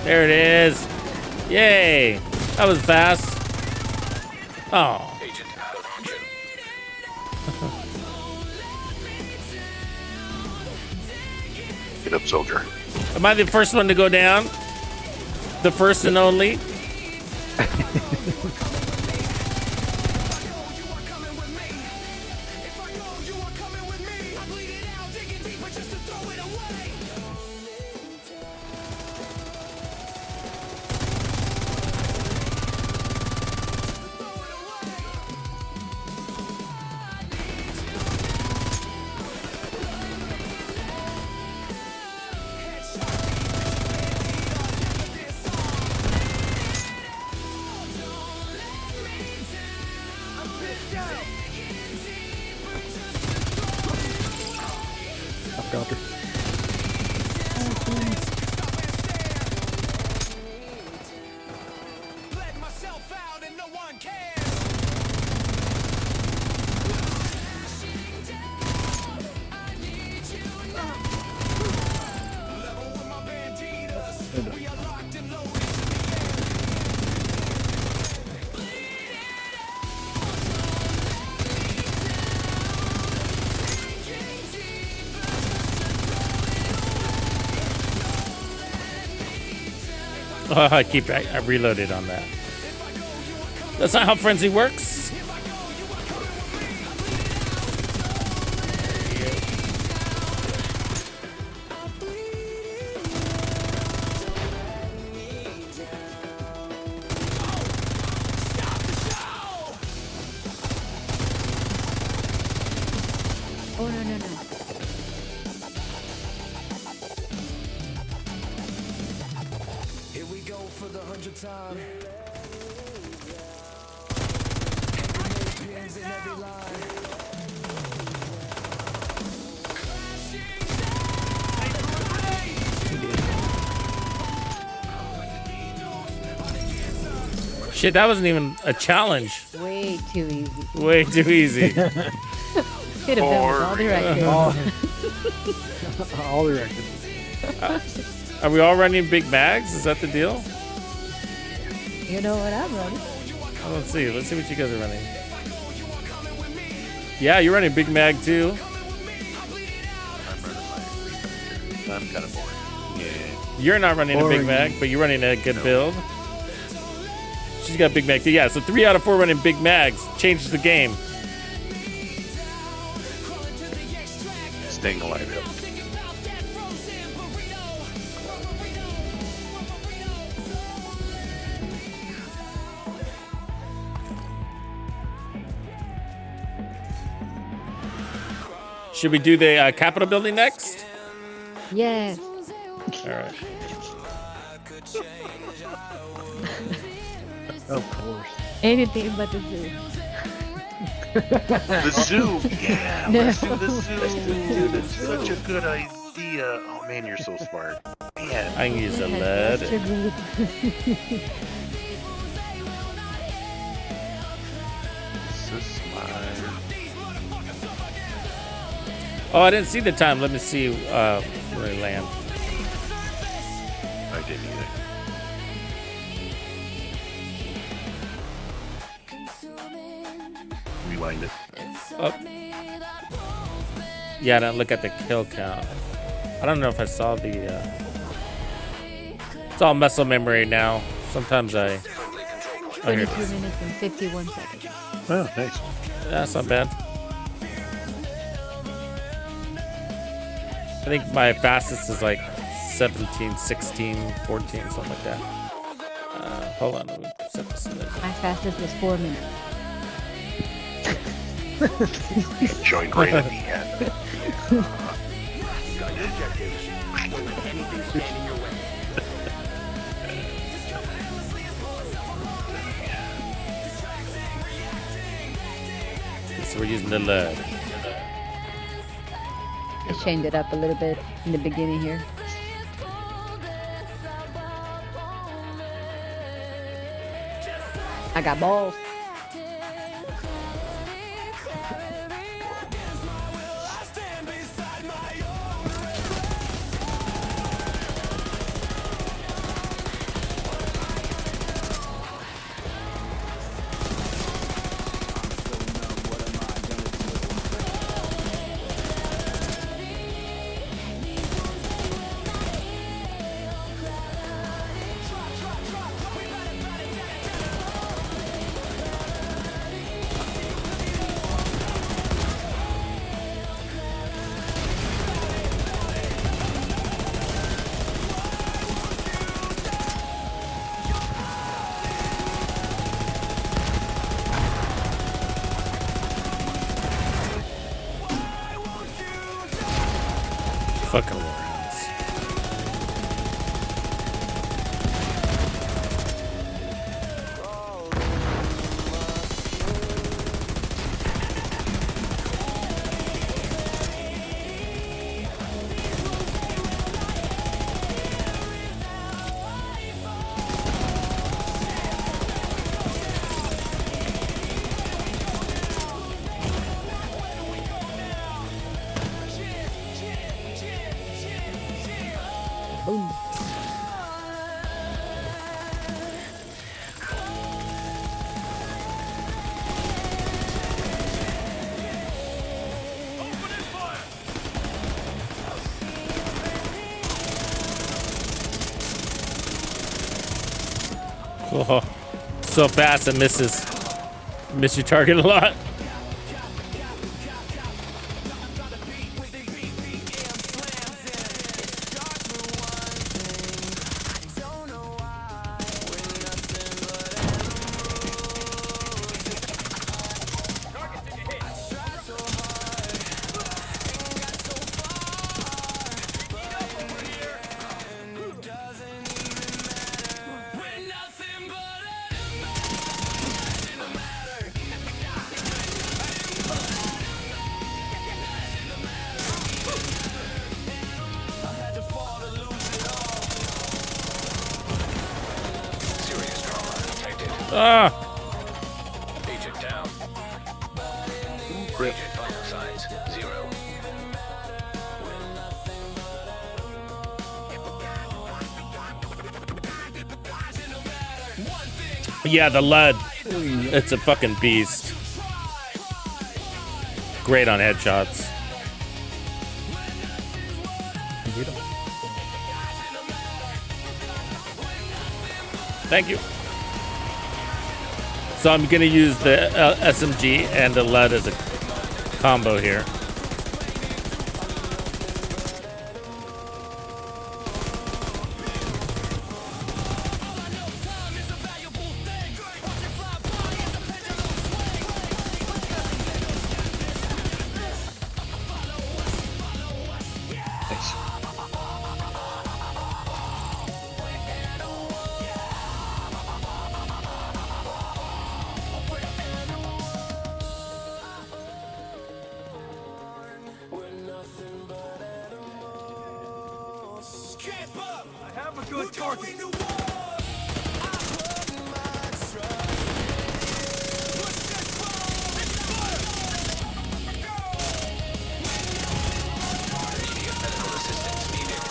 There it is. Yay. That was fast. Oh.
Agent out of action.
Get up, soldier.
Am I the first one to go down? The first and only?
I've got her.
Let myself out and no one cares. I need you now. Level with my banditos. We are locked and loaded.
Oh, I reloaded on that. That's not how frenzy works.
Oh, no, no, no.
Here we go for the 100th time. Pins in every line.
Shit, that wasn't even a challenge.
Way too easy.
Way too easy.
Could have done with all directed.
All directed.
Are we all running big bags? Is that the deal?
You know what I'm running.
Oh, let's see. Let's see what you guys are running. Yeah, you're running Big Mag too.
I'm kind of bored. Yeah.
You're not running a Big
Boring.
Mag, but you're running a good build. She's got Big Mag too. Yeah, so 3 out of 4 running Big Mags changes the game.
Staying alive. Yep.
Should we do the Capitol building next?
Yes.
All right.
Of course.
Anything but the zoo.
The zoo. Yeah.
No.
Let's do the zoo. Dude, it's such a good idea. Oh man, you're so smart. Man.
I can use a
That's
lead.
your group.
So smart.
Oh, I didn't see the time. Let me see where I land.
I didn't either. Rewind it.
Oh. Yeah, I didn't look at the kill count. I don't know if I saw the. It's all muscle memory now. Sometimes I. Oh, here it
22
is.
minutes and 51 seconds.
Oh, nice.
That's not bad. I think my fastest is like 17, 16, 14, something like that. Hold on, let me set this in there.
My fastest was 4 minutes.
Joined right at the end.
So we're using the lead.
I changed it up a little bit in the beginning here. I got balls.
Fucking warhounds.
Boom.
Oh, so fast it misses. Miss your target a lot. Ah!
Agent down.
Rip.
Agent vital signs 0.
Yeah, the lead. It's a fucking beast. Great on headshots. Thank you. So I'm gonna use the SMG and the lead as a combo here.
Thanks.
Immediate medical assistance needed.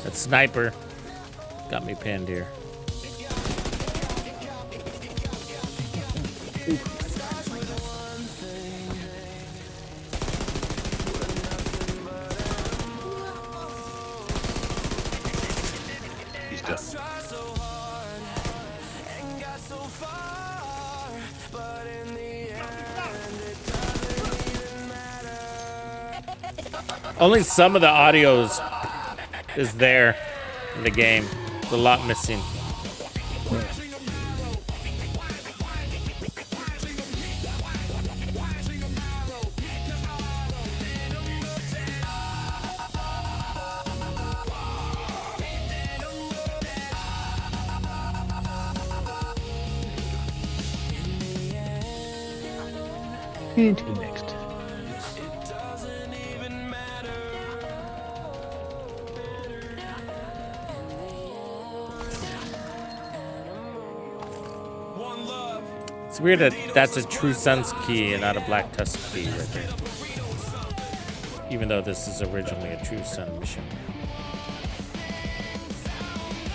That sniper got me pinned here.
He's done.
Only some of the audio is there in the game. There's a lot missing.
Into the next.
It's weird that that's a True Sun's key and not a Black Tusk key right there. Even though this is originally a True Sun mission.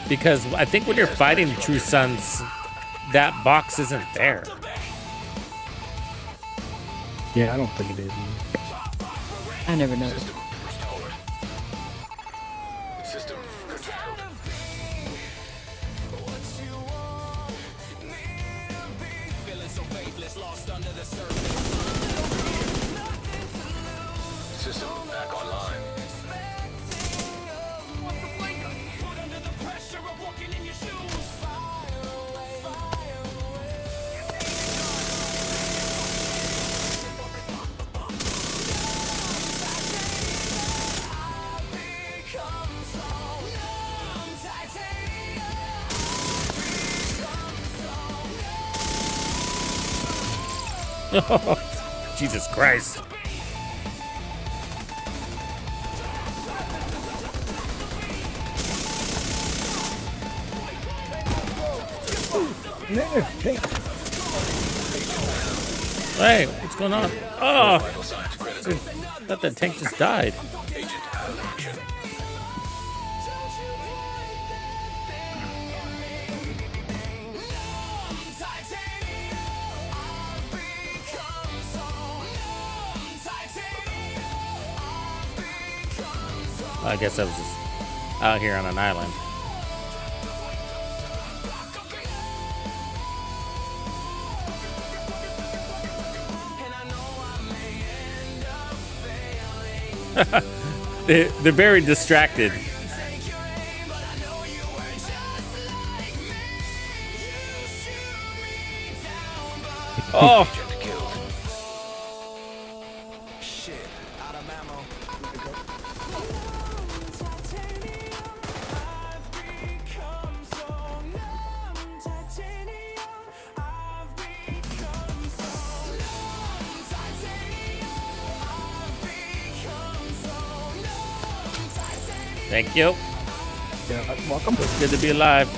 Because I think when you're fighting True Suns, that box isn't there.
Yeah, I don't think it is.
I never noticed.
Restored. System control. System back online.
Jesus Christ. Hey, what's going on? Oh,
Vital signs critical.
dude, I thought that tank just died.
Agent out of action.
I guess I was just out here on an island. They're very distracted. Oh,
Agent killed.
Shit, out of ammo.
thank you.
Yeah, welcome.
It's good to be alive.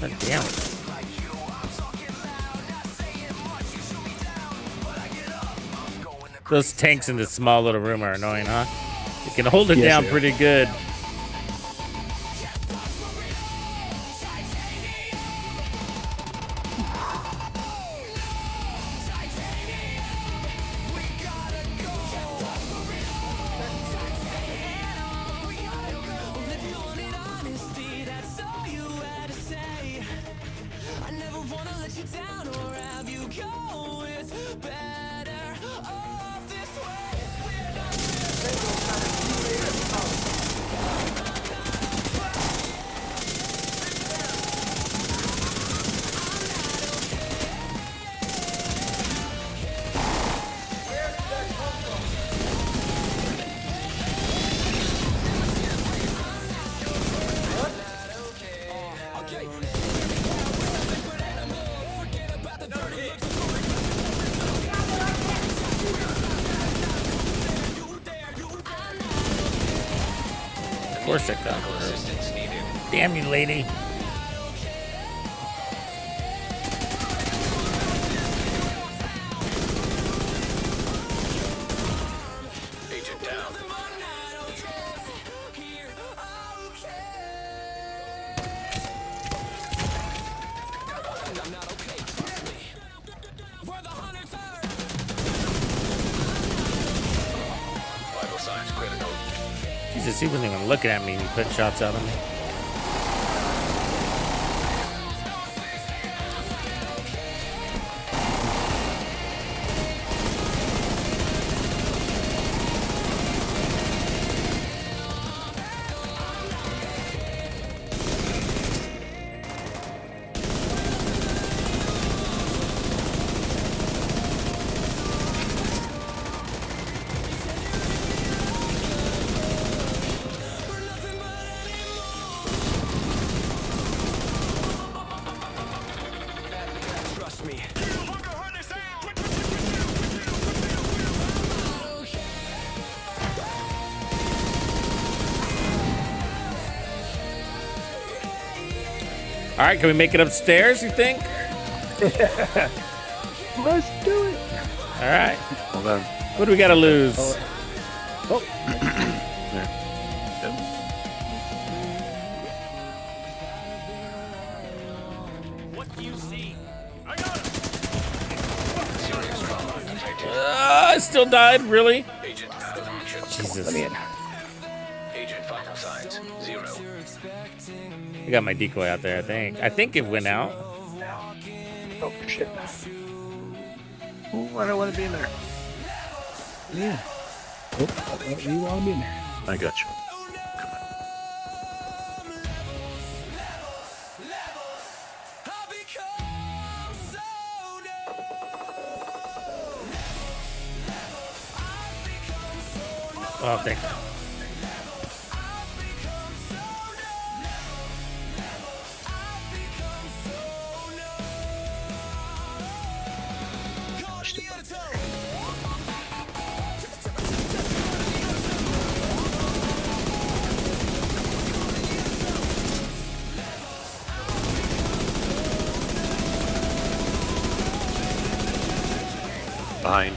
God damn it. Those tanks in this small little room are annoying, huh? You can hold it
Yes,
down
they are.
pretty good. Of course it does.
Assistance needed.
Damn you, lady.
Agent down. Vital signs critical.
Jesus, he wasn't even looking at me. He put shots out of me.
Trust me.
All right, can we make it upstairs, you think?
Let's do it.
All right.
Hold on.
What do we got to lose?
Oh,
There.
Serious trauma detected.
I still died, really?
Agent out of action.
Jesus.
let me in.
Agent vital signs 0.
I got my decoy out there, I think. I think it went out.
Oh, shit.
Ooh, I don't want to be in there.
Yeah. Oh, you want to be in there.
I got you.
Oh, thank you.
Behind.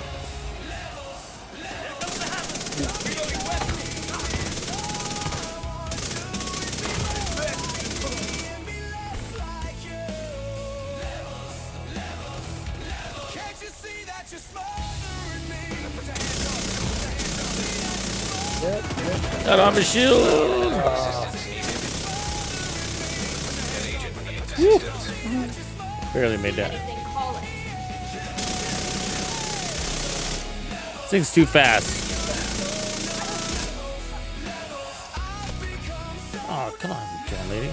Got on my shield.
Assistance needed. An agent needs assistance.
Barely made that. This thing's too fast. Oh, come on, John lady.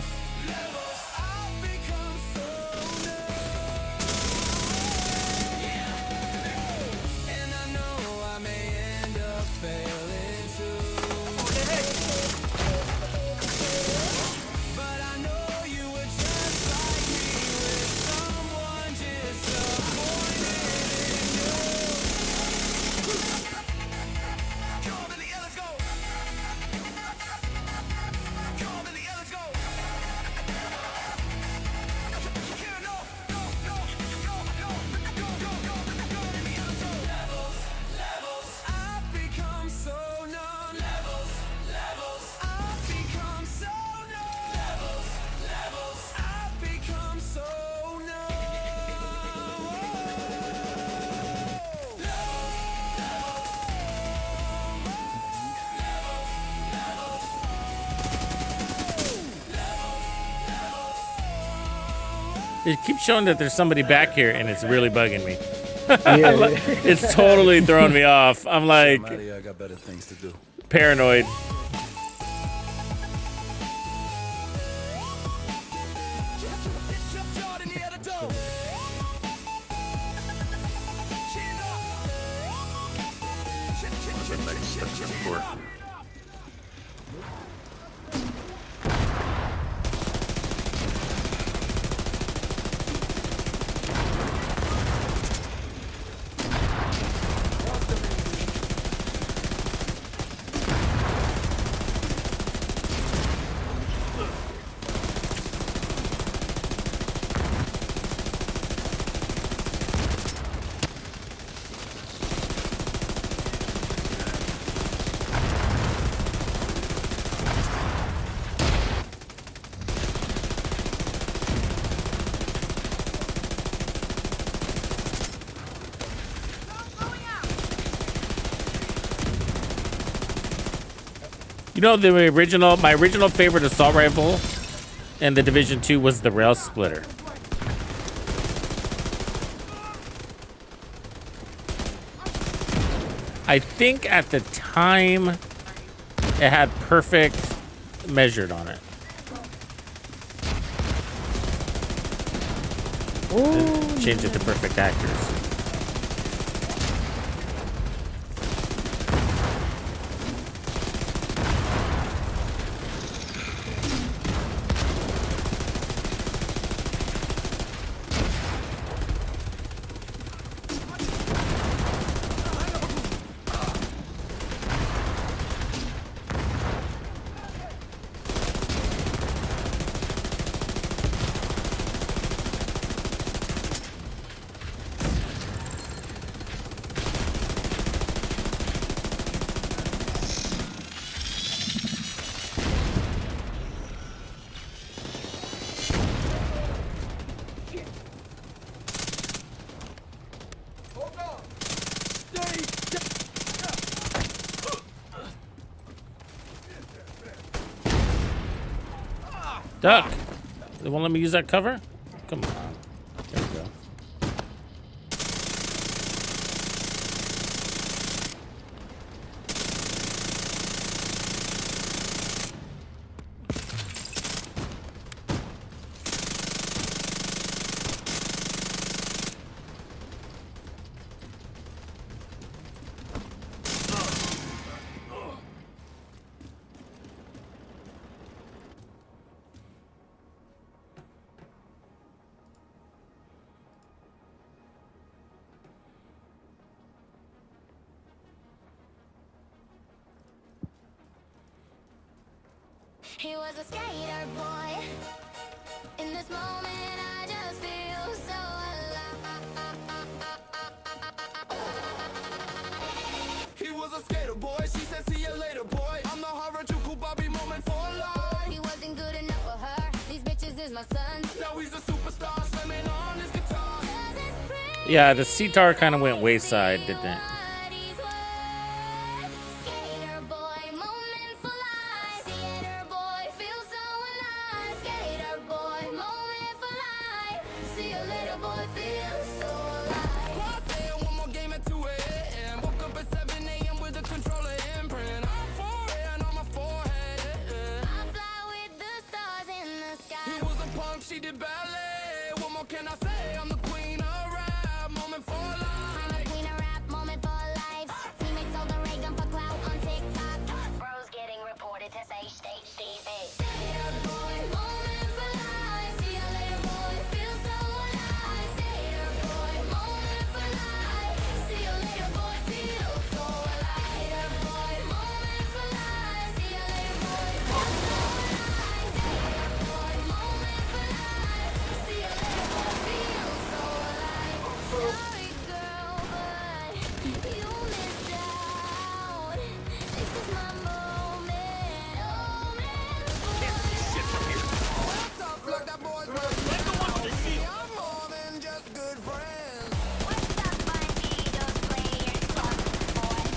It keeps showing that there's somebody back here, and it's really bugging me.
Yeah.
It's totally throwing me off. I'm like
I got better things to do.
paranoid.
What's the next section for?
You know, my original favorite assault rifle in the Division 2 was the rail splitter. I think at the time it had perfect measured on it. Change it to perfect accuracy. Duck! They won't let me use that cover? Come on. There we go.
He was a skater boy. In this moment, I just feel so alive.
He was a skater boy. She said, see you later, boy. I'm the Harajuku Bobby moment for life.
He wasn't good enough for her. These bitches is my sons.
Now he's a superstar, slamming on his guitar.
Yeah, the CTAR kind of went wayside, didn't it?
Skater boy, moment for life. your little boy feel so alive.
I said one more game at 2 a.m. Woke up at 7 a.m. with a controller imprint. I'm foreign on my forehead.
I fly with the stars in the
He
sky.
was a punk, she did ballet. What more can I say? I'm the queen of rap. Moment for life.
I'm a queen of rap, moment for life. Teammates sold the ray gun for clout on TikTok. Bros getting reported to say stage TV. Say that boy, moment for life. See you later, boy, feel so alive. Say that boy, moment for life. See you later, boy, feel so alive. Say that boy, moment for life. See you later, boy, feel so alive. Say that boy, moment for life. See you later, boy, feel so alive. Sorry, girl, but you missed out. This is my moment. Oh, man.
Tough luck, that boy's my I'm more than just good friends.
What's up, bandidos? Play your club, boy.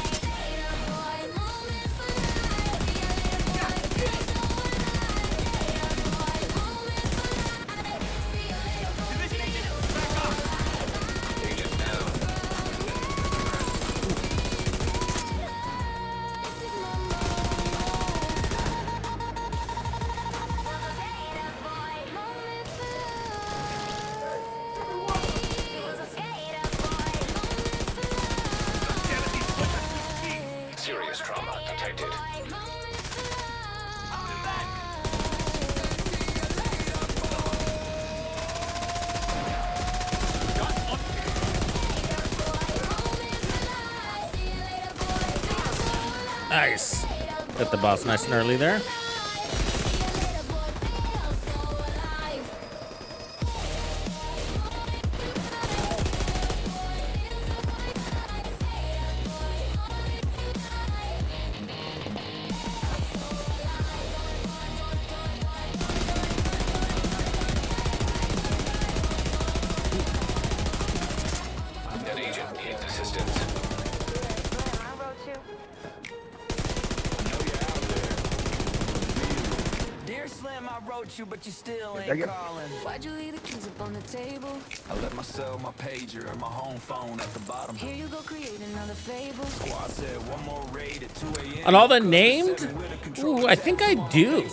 Later, boy, moment for life. See you later, boy, feel so alive. Later, boy, moment for life. See you later, boy, feel so alive.
Agent down.
This is my moment. Later, boy, moment for life. He was a skater, boy, moment for life.
Serious trauma detected.
Boy, moment for life.
Nice. Got the boss nice and early there.
An agent needs assistance.
Dear Slim, I wrote you, but you still
Take
ain't
it.
calling.
Why'd you leave the keys up on the table?
I left myself my pager and my home phone at the bottom.
Here you go, create another fable.
Squad said one more raid at 2 a.m.
On all the named? Ooh, I think I do.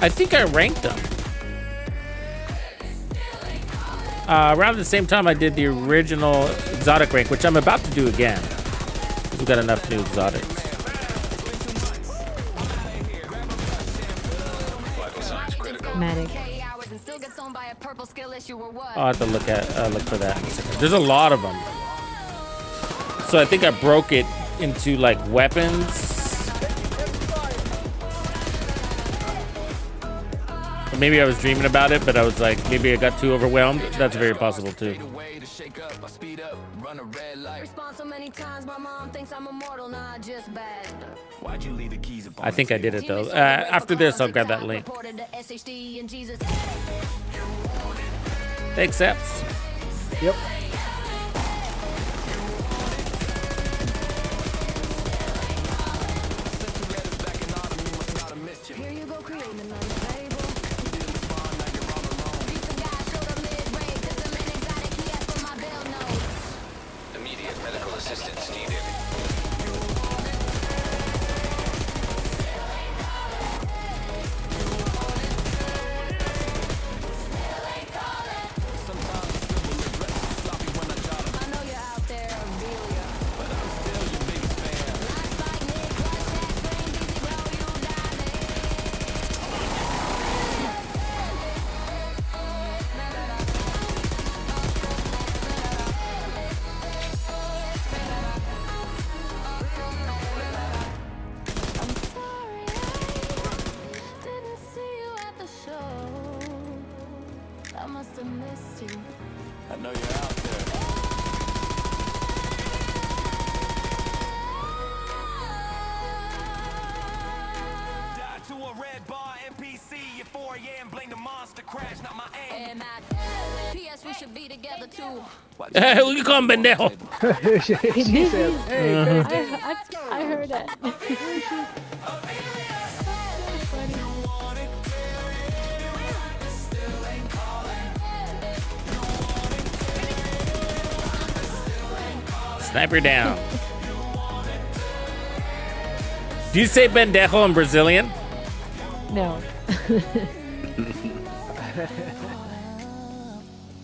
I think I ranked them. Around the same time I did the original exotic rank, which I'm about to do again. We've got enough new exotics.
Vital signs critical.
Medic.
Hours and still gets owned by a purple skill issue or what?
I'll have to look for that in a second. There's a lot of them. So I think I broke it into like weapons. Or maybe I was dreaming about it, but I was like, maybe I got too overwhelmed. That's very possible too.
Way to shake up, I speed up, run a red light.
Respond so many times, my mom thinks I'm immortal, not just bad.
Why'd you leave the keys upon
I think I did it though. After this, I'll grab that link.
Reported to SHD and Jesus.
Thanks, Seps.
Yep.
Here you go, creating another fable. Beats the guy, shoulder mid-range. There's a man exotic, he asked for my bill notes.
Immediate medical assistance needed.
I know you're out there, Amelia. But I'm still your biggest fan. Life's like Nick, clutch, hash, brain, busy, bro, you got me. I'm sorry, I didn't see you at the show. I must have missed you.
I know you're out there. Die to a red bar NPC at 4 a.m. Blame the monster crash, not my aim.
And my P.S. we should be together too.
Hey, who you calling pendejo?
She says, hey,
I heard that.
Sniper down. Do you say pendejo in Brazilian?
No.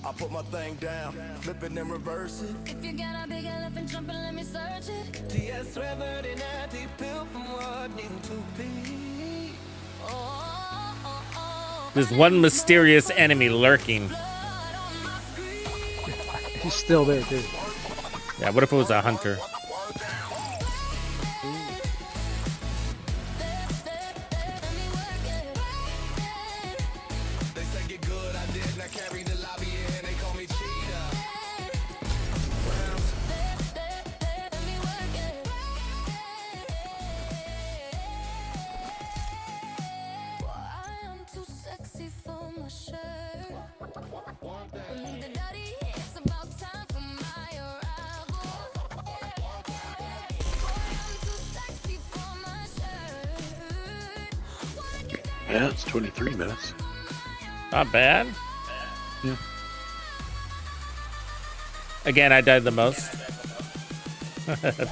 I put my thing down, flip it and reverse it.
If you got a big elephant jumping, let me search it.
TS weathered in a deep pill from what need to be.
There's one mysterious enemy lurking.
He's still there too.
Yeah, what if it was a hunter?
They say get good, I did, and I carried the lobby and they call me cheetah.
I am too sexy for my shirt. Remove the dirty, it's about time for my arrival. I'm too sexy for my shirt. Wanna get dirty?
Yeah, it's 23 minutes.
Not bad.
Yeah.
Again, I died the most.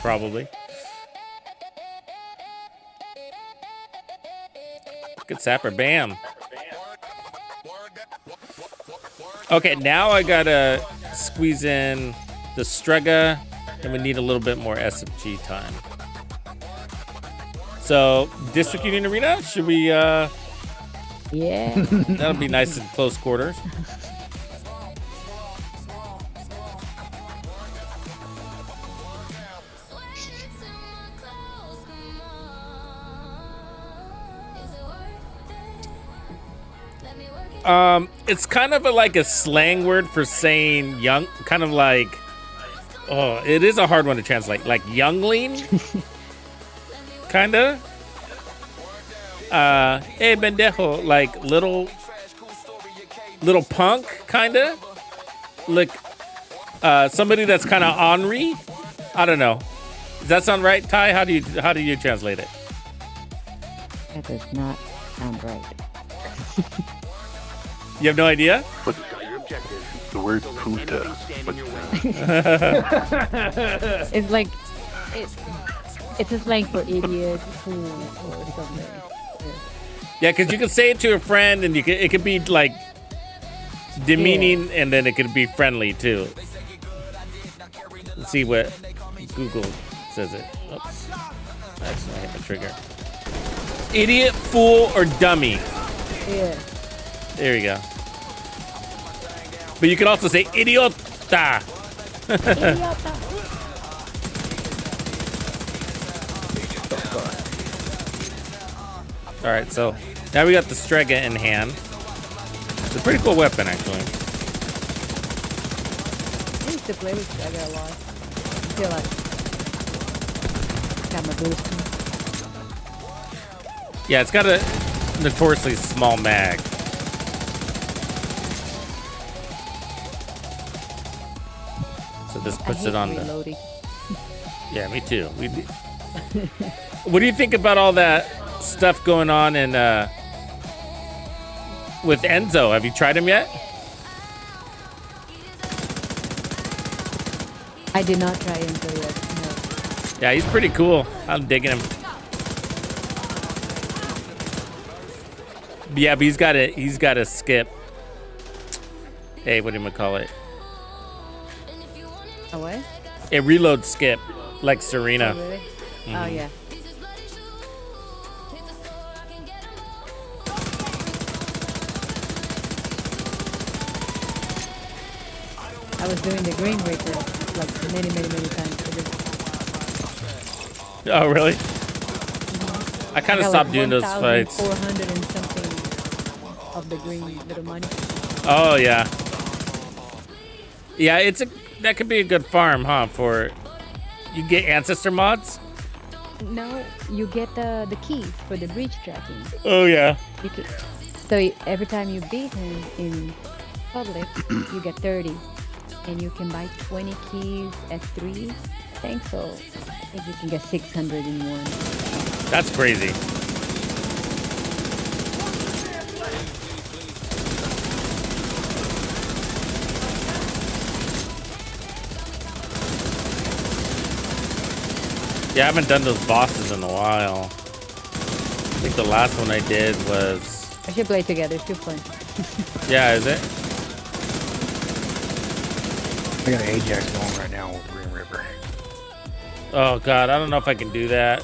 Probably. Good sapper. Bam. Okay, now I gotta squeeze in the Strega, and we need a little bit more SFG time. So, District Union Arena, should we,
Yeah.
that'll be nice in close quarters. It's kind of like a slang word for saying young, kind of like, oh, it is a hard one to translate, like youngling, kind of. Hey, pendejo, like little punk, kind of. Like, somebody that's kind of ornery. I don't know. Does that sound right, Ty? How do you translate it?
That does not sound right.
You have no idea?
What, the word puta.
It's like it's a slang for idiot, fool, or something.
Yeah, because you can say it to a friend, and it could be like demeaning, and then it could be friendly too. Let's see what Google says it. Oops, actually, I hit the trigger. Idiot, fool, or dummy.
Yeah.
There you go. But you can also say idiota.
Idiota.
All right, so now we got the Strega in hand. It's a pretty cool weapon, actually.
I used to play with Strega a lot. I feel like got my boost.
Yeah, it's got a notoriously small mag. So this puts it on the.
Reloading.
Yeah, me too. What do you think about all that stuff going on in with Enzo? Have you tried him yet?
I did not try Enzo yet. No.
Yeah, he's pretty cool. I'm digging him. Yeah, but he's got to skip. Hey, what do you call it?
A what?
A reload skip, like Serena.
Oh, really? Oh, yeah. I was doing the green breaker like many times.
Oh, really? I kind of
got
stopped
like
doing those fights.
1,400 and something of the green little money.
Oh, yeah. Yeah, that could be a good farm, huh? For you get ancestor mods.
No, you get the keys for the breach tracking.
Oh yeah.
You can, so every time you beat him in public, you get 30, and you can buy 20 keys at 3. I think so. I think you can get 600 in one.
That's crazy. Yeah, I haven't done those bosses in a while. I think the last one I did was...
I should play together. It's too fun.
Yeah, is it?
I got an Ajax going right now with Green River.
Oh, God, I don't know if I can do that.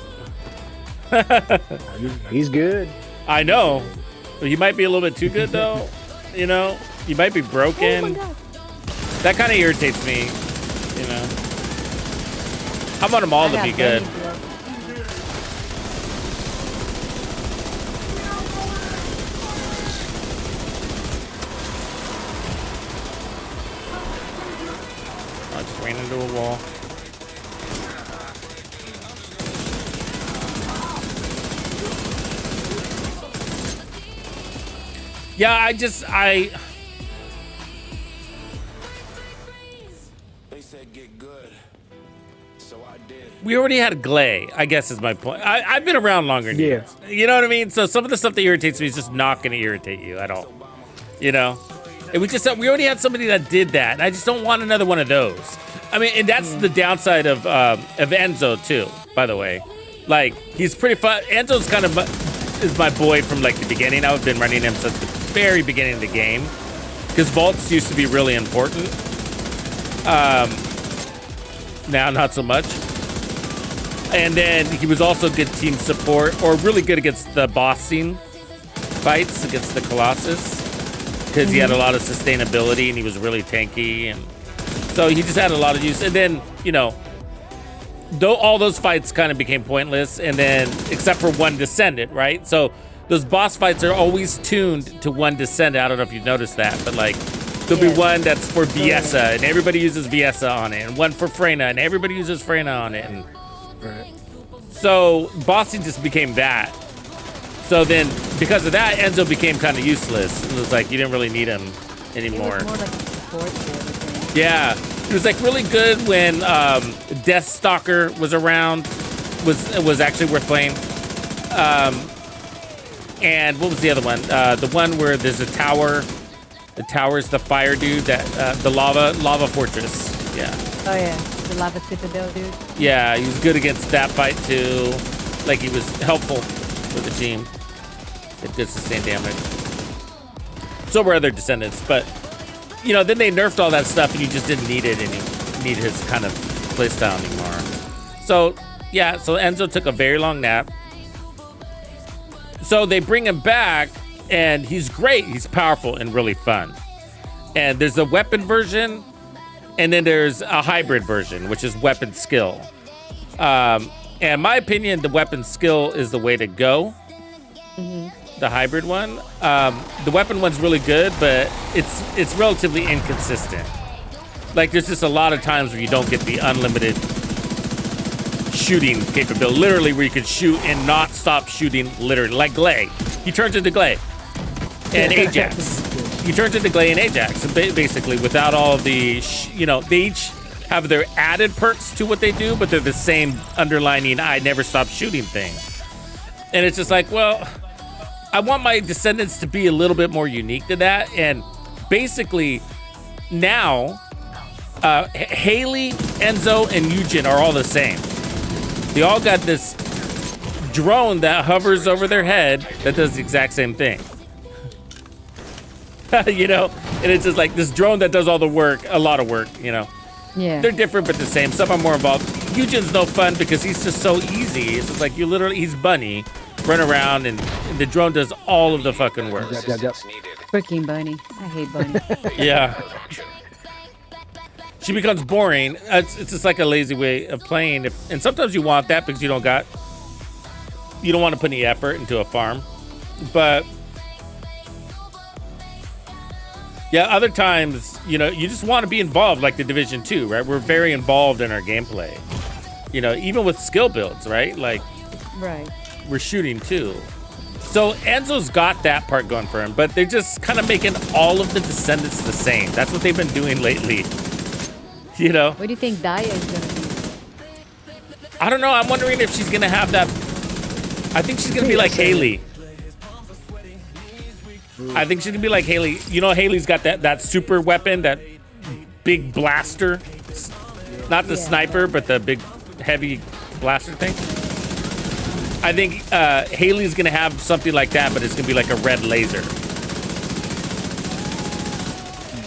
He's good.
I know. But you might be a little bit too good, though. You know? You might be broken.
Oh my God.
That kind of irritates me, you know? I want them all to
I
be
have
good.
bunnies, bro.
I just ran into a wall. Yeah,
They said get good, so I did.
we already had Glay, I guess is my point. I've been around longer than you. You know what I mean? So some of the stuff that irritates me is just not going to irritate you at all. You know? And we already had somebody that did that, and I just don't want another one of those. I mean, and that's the downside of Enzo too, by the way. Like, he's pretty fun. Enzo's kind of is my boy from like the beginning. I've been running him since the very beginning of the game, because vaults used to be really important. Now not so much. And then he was also good team support, or really good against the boss scene fights against the Colossus, because he had a lot of sustainability and he was really tanky, and so he just had a lot of use. And then, you know, though all those fights kind of became pointless, and then except for one Descendant, right? So those boss fights are always tuned to one Descendant. I don't know if you've noticed that, but like there'll be one that's for Viessa, and everybody uses Viessa on it, and one for Freyna, and everybody uses Freyna on it. And so bossing just became that. So then, because of that, Enzo became kind of useless. It was like you didn't really need him anymore.
It was more like a support sort of thing.
Yeah, it was like really good when Deathstalker was around. Was actually worth playing. And what was the other one? The one where there's a tower. The tower's the fire dude. That the lava fortress. Yeah.
Oh yeah, the lava citadel dude.
Yeah, he was good against that fight too. Like he was helpful for the team. Did good sustained damage. So were other Descendants, but you know, then they nerfed all that stuff and you just didn't need it and you need his kind of playstyle anymore. So yeah, so Enzo took a very long nap. So they bring him back and he's great. He's powerful and really fun. And there's a weapon version, and then there's a hybrid version, which is weapon skill. And in my opinion, the weapon skill is the way to go. The hybrid one. The weapon one's really good, but it's relatively inconsistent. Like there's just a lot of times where you don't get the unlimited shooting capability, literally where you could shoot and not stop shooting, literally. Like Glay. He turns into Glay. And Ajax. He turns into Glay and Ajax, basically, without all the, you know, they each have their added perks to what they do, but they're the same underlining I never stop shooting thing. And it's just like, well, I want my Descendants to be a little bit more unique to that. And basically, now, Haley, Enzo, and Eugen are all the same. They all got this drone that hovers over their head that does the exact same thing. You know, and it's just like this drone that does all the work, a lot of work, you know.
Yeah.
They're different but the same. Some are more involved. Eugen's no fun because he's just so easy. It's just like you literally, he's Bunny, run around and the drone does all of the fucking work.
Assistance needed.
Freaking Bunny. I hate Bunny.
Yeah. She becomes boring. It's just like a lazy way of playing. And sometimes you want that because you don't want to put any effort into a farm. But yeah, other times, you know, you just want to be involved, like the Division 2, right? We're very involved in our gameplay. You know, even with skill builds, right? Like,
Right.
we're shooting too. So Enzo's got that part going for him, but they're just kind of making all of the Descendants the same. That's what they've been doing lately. You know?
What do you think Daya is gonna be?
I don't know. I'm wondering if she's going to have that. I think she's going to be like Haley. I think she's going to be like Haley. You know, Haley's got that super weapon, that big blaster. Not the sniper, but the big heavy blaster thing. I think Haley's gonna have something like that, but it's gonna be like a red laser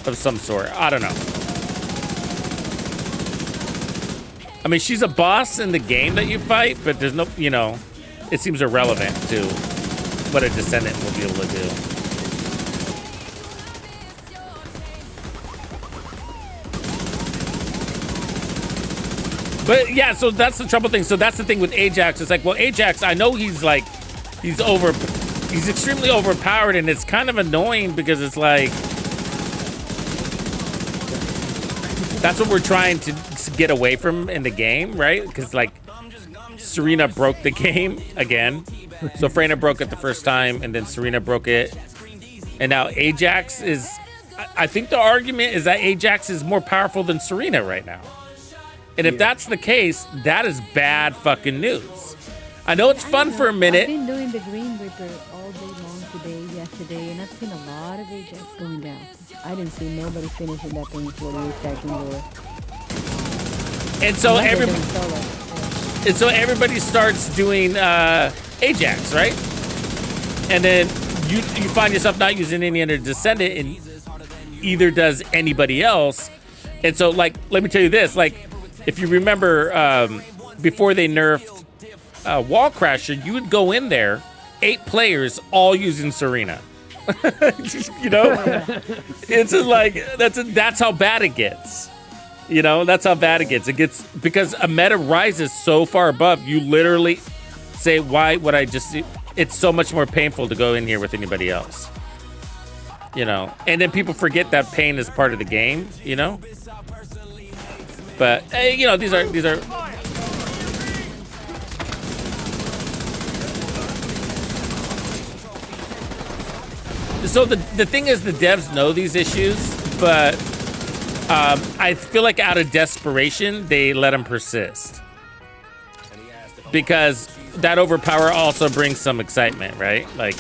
of some sort. I don't know. I mean, she's a boss in the game that you fight, but there's no, you know, it seems irrelevant to what a descendant will be able to do. But yeah, so that's the trouble thing. So that's the thing with Ajax. It's like, well, Ajax, I know he's extremely overpowered, and it's kind of annoying because it's like, that's what we're trying to get away from in the game, right? Because like Serena broke the game again. So Freyna broke it the first time, and then Serena broke it. And now Ajax is, I think the argument is that Ajax is more powerful than Serena right now. And if that's the case, that is bad fucking news. I know it's fun for a minute.
I've been doing the Green Reaper all day long today, yesterday, and I've seen a lot of Ajax going down. I didn't see nobody finishing that thing 48 seconds or...
And so everybody starts doing Ajax, right? And then you find yourself not using any other descendant, and either does anybody else. And so, like, let me tell you this, like, if you remember, before they nerfed Wall Crasher, you would go in there, 8 players, all using Serena. You know, it's just like that's how bad it gets. You know, that's how bad it gets. It gets because a meta rises so far above. You literally say, "Why would I just?" It's so much more painful to go in here with anybody else. You know, and then people forget that pain is part of the game. You know. But hey, you know, these are. So the thing is, the devs know these issues, but I feel like out of desperation, they let them persist. Because that overpower also brings some excitement, right? Like,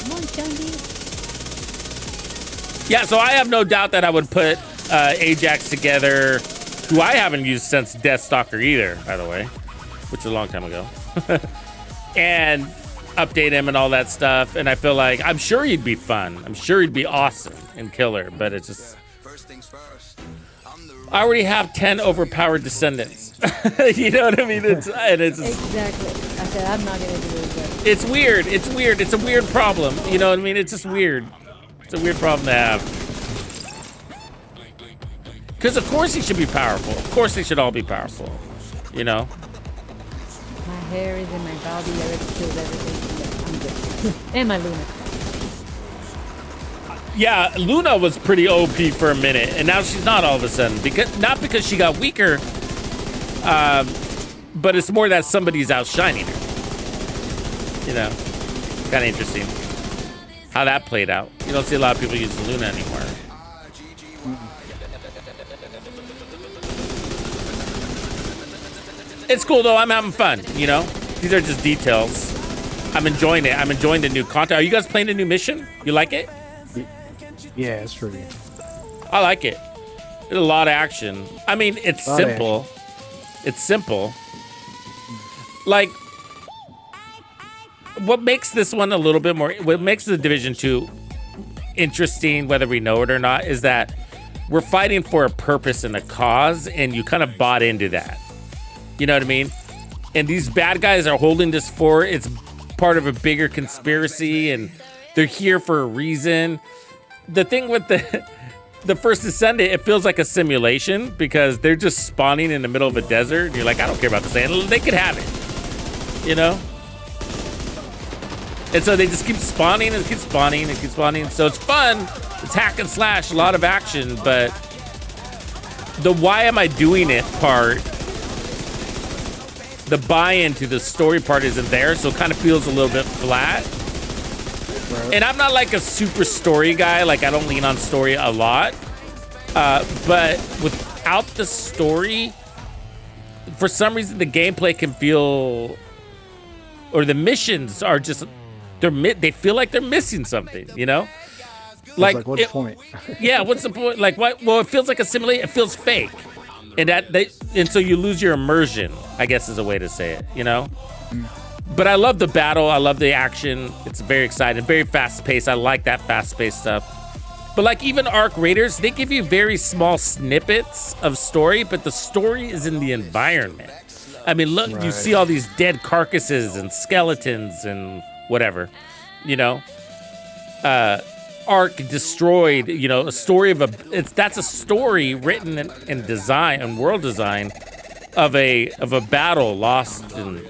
Come on, Chundy.
yeah, so I have no doubt that I would put Ajax together, who I haven't used since Deathstalker either, by the way, which is a long time ago, and update him and all that stuff. And I feel like, I'm sure he'd be fun. I'm sure he'd be awesome and killer, but it's just, I already have 10 overpowered descendants. You know what I mean? It's
Exactly. I said, I'm not going to do it. But...
It's weird. It's weird. It's a weird problem. You know what I mean? It's just weird. It's a weird problem to have. Because of course he should be powerful. Of course they should all be powerful. You know?
My hair is in my body. I already killed everything. I'm good. And my Luna.
Yeah, Luna was pretty OP for a minute, and now she's not all of a sudden. Not because she got weaker, but it's more that somebody's outshining her. You know? Kind of interesting. How that played out. You don't see a lot of people using Luna anymore. It's cool though. I'm having fun. You know, these are just details. I'm enjoying it. I'm enjoying the new content. Are you guys playing the new mission? You like it?
Yeah, it's pretty.
I like it. There's a lot of action. I mean, it's simple. It's simple. Like, what makes this one a little bit more, what makes the Division 2 interesting, whether we know it or not, is that we're fighting for a purpose and a cause, and you kind of bought into that. You know what I mean? And these bad guys are holding this for, it's part of a bigger conspiracy, and they're here for a reason. The thing with the first Descendant, it feels like a simulation because they're just spawning in the middle of a desert. And you're like, I don't care about this animal. They could have it, you know? And so they just keep spawning and keep spawning and keep spawning. So it's fun. It's hack and slash, a lot of action, but the why am I doing it part, the buy-in to the story part isn't there, so it kind of feels a little bit flat. And I'm not like a super story guy, like I don't lean on story a lot. But without the story, for some reason the gameplay can feel or the missions are just they feel like they're missing something, you know?
Like what's the point?
Yeah, what's the point? Like what? Well, it feels like a simulation. It feels fake, and so you lose your immersion, I guess is a way to say it, you know? But I love the battle. I love the action. It's very exciting, very fast paced. I like that fast paced stuff. But like even Arc Raiders, they give you very small snippets of story, but the story is in the environment. I mean, look, you see all these dead carcasses and skeletons and whatever, you know? Arc destroyed, you know, a story of that's a story written in design and world design of a battle lost and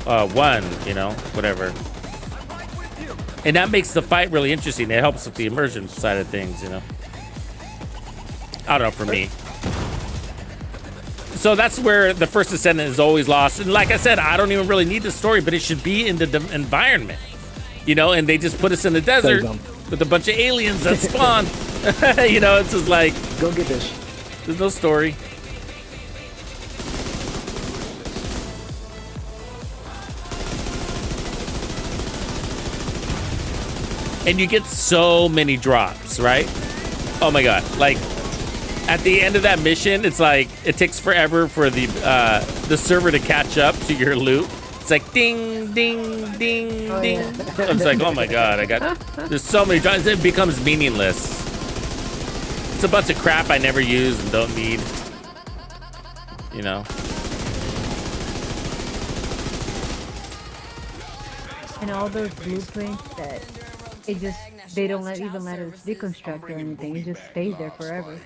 won, you know, whatever. And that makes the fight really interesting. It helps with the immersion side of things, you know. I don't know, for me. So that's where the First Descendant is always lost. And like I said, I don't even really need the story, but it should be in the environment. You know, and they just put us in the desert with a bunch of aliens that spawn. You know, it's just like,
Go get this.
there's no story. And you get so many drops, right? Oh my God. Like, at the end of that mission, it's like, it takes forever for the server to catch up to your loot. It's like ding, ding, ding, ding. I'm just like, oh my God, there's so many drops. It becomes meaningless. It's a bunch of crap I never use and don't need. You know?
And all those blueprints that they don't even let us deconstruct or anything. It just stays there forever.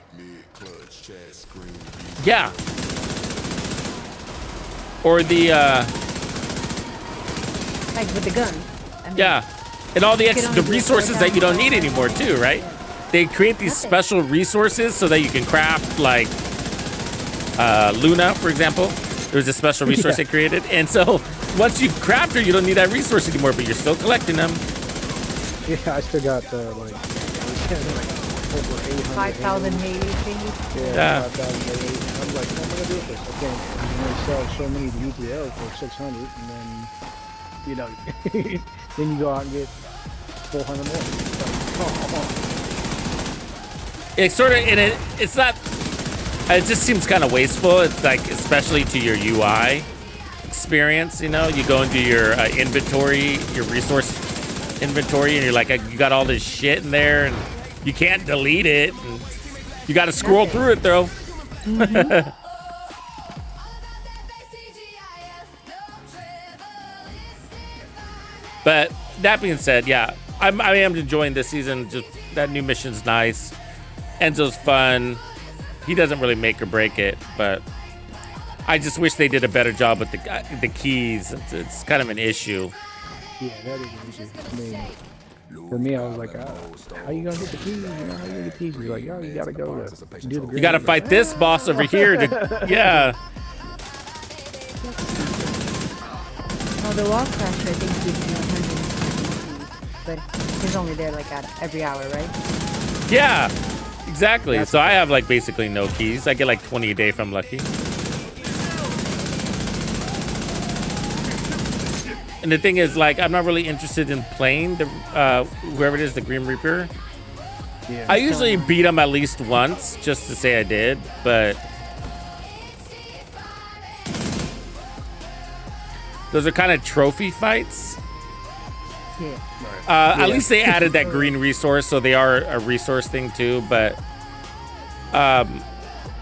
Yeah. Or the
Like with the gun. I mean,
yeah, and all the
You can only do
resources that you don't need
4,000.
anymore too, right? They create these special resources so that you can craft like Luna, for example. There was a special resource they created, and so once you craft her, you don't need that resource anymore, but you're still collecting them.
Yeah, I still got like over 800.
5,000 Hades thingies.
Yeah.
5,000 Hades. I'm like, what am I gonna do with this? I can't. I'm gonna sell so many to UTL for 600, and then you know, then you go out and get 400 more.
It's sort of it's not. It just seems kind of wasteful. It's like, especially to your UI experience. You know, you go into your inventory, your resource inventory, and you're like, you got all this shit in there, and you can't delete it. And you got to scroll through it, though. But that being said, yeah, I am enjoying this season. Just that new mission's nice. Enzo's fun. He doesn't really make or break it, but I just wish they did a better job with the keys. It's kind of an issue.
Yeah, that is an issue. I mean, for me, I was like, how you gonna get the keys? You know, how you gonna get the keys? He's like, yo, you gotta go to do the.
You got to fight this boss over here. Yeah.
Oh, the wall crasher, I think, gives you 100 keys, but he's only there like every hour, right?
Yeah, exactly. So I have like basically no keys. I get like 20 a day if I'm lucky. And the thing is, like, I'm not really interested in playing the whoever it is, the Grim Reaper.
Yeah.
I usually beat him at least once just to say I did, but those are kind of trophy fights.
Yeah.
At least they added that green resource, so they are a resource thing too. But I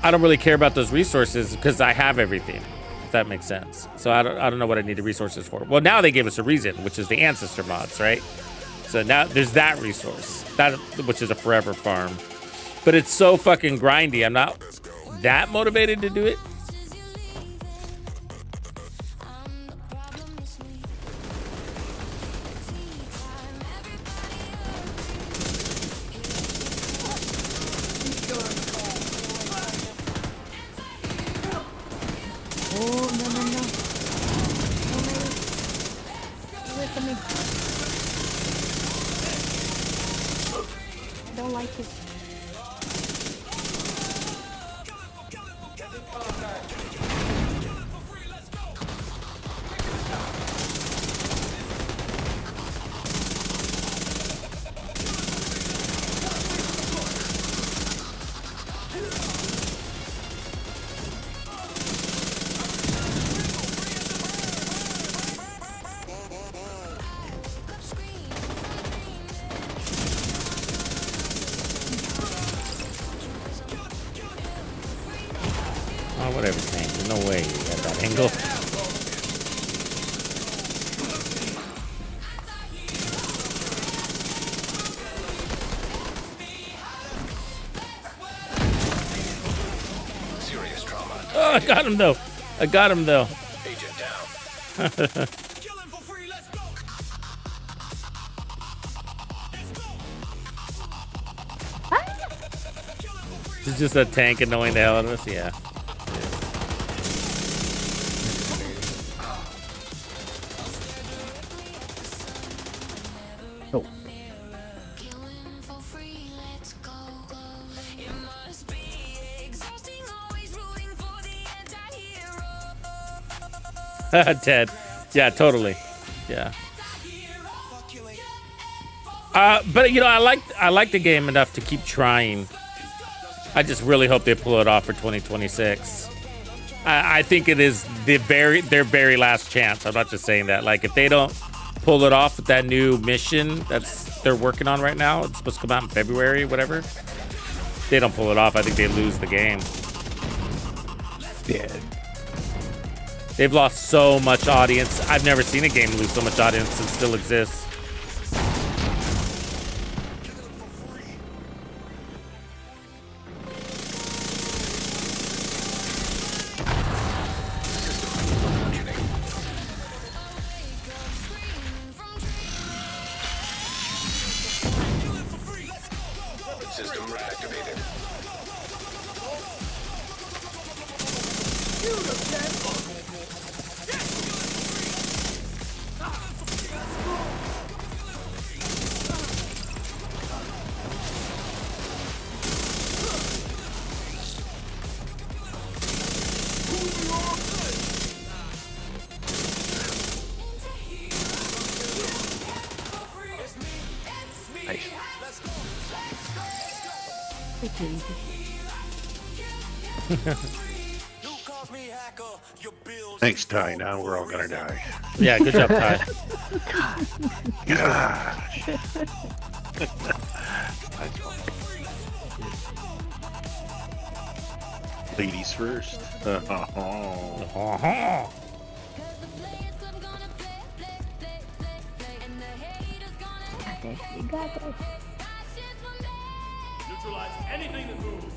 don't really care about those resources because I have everything. If that makes sense. So I don't know what I need the resources for. Well, now they gave us a reason, which is the ancestor mods, right? So now there's that resource, which is a forever farm. But it's so fucking grindy. I'm not that motivated to do it.
Oh, no. Away from me. I don't like it.
whatever, Tank. There's no way you got that angle.
Serious trauma.
Oh, I got him though. I got him though.
Agent down.
Killing for free, let's go.
It's just a tank annoying the hell out of us. Yeah.
Oh,
Killing for free, let's go. It must be exhausting, always rooting for the anti-hero.
Ted. Yeah, totally. Yeah. But you know, I like the game enough to keep trying. I just really hope they pull it off for 2026. I think it is their very last chance. I'm not just saying that. Like, if they don't pull it off with that new mission they're working on right now, it's supposed to come out in February, whatever. If they don't pull it off, I think they lose the game.
yeah.
They've lost so much audience. I've never seen a game lose so much audience and still exists.
System reactivated.
Nice.
Pretty easy.
Thanks, Ty. Now we're all gonna die.
Yeah, good job, Ty.
Gosh. That's fun. Ladies first. Oh.
Uh-huh.
Got this. We got this.
Neutralize anything that moves.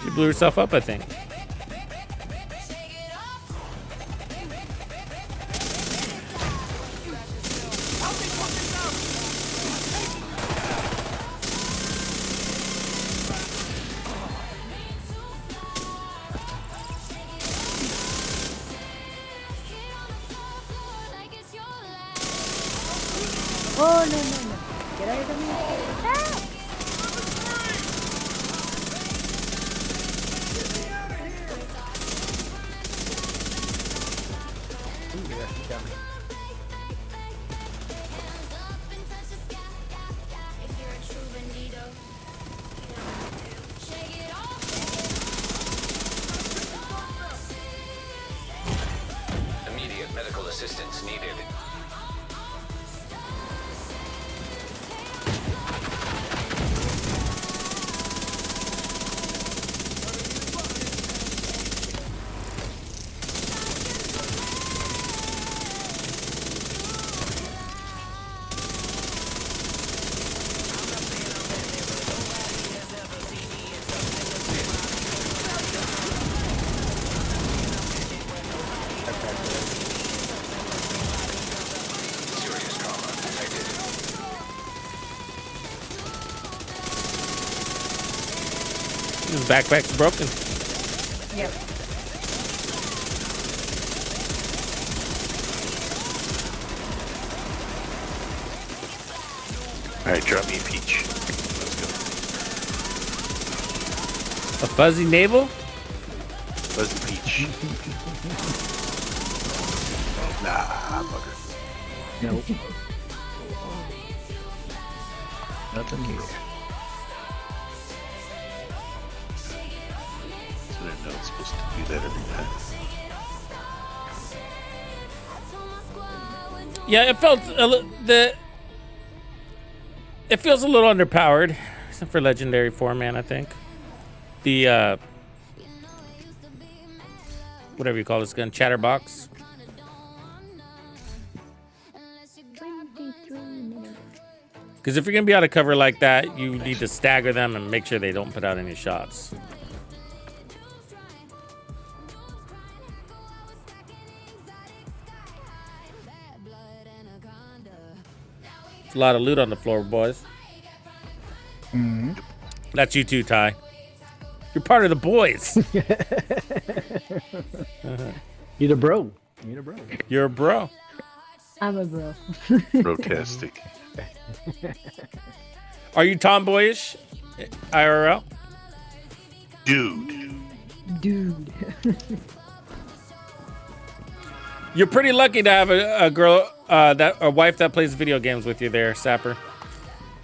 She blew herself up, I think.
Oh, no, no, no. Get out of me. Ah!
Ooh, yeah, he got me.
Immediate medical assistance needed.
backpack's broken.
Yep.
All right, drop me a peach. Let's go.
A fuzzy navel?
Fuzzy peach. Nah, bugger.
Nope.
Nothing here. So they're not supposed to do that every time.
Yeah, it felt it feels a little underpowered, except for Legendary 4-man, I think. The whatever you call this gun, Chatterbox.
23 minutes.
Because if you're gonna be out of cover like that, you need to stagger them and make sure they don't put out any shots. It's a lot of loot on the floor, boys.
Mm-hmm.
That's you too, Ty. You're part of the boys.
You're the bro. You're the bro.
You're a bro.
I'm a bro.
Brotastic.
Are you tomboyish, IRL?
Dude.
Dude.
You're pretty lucky to have a girl, a wife that plays video games with you there, Sapper.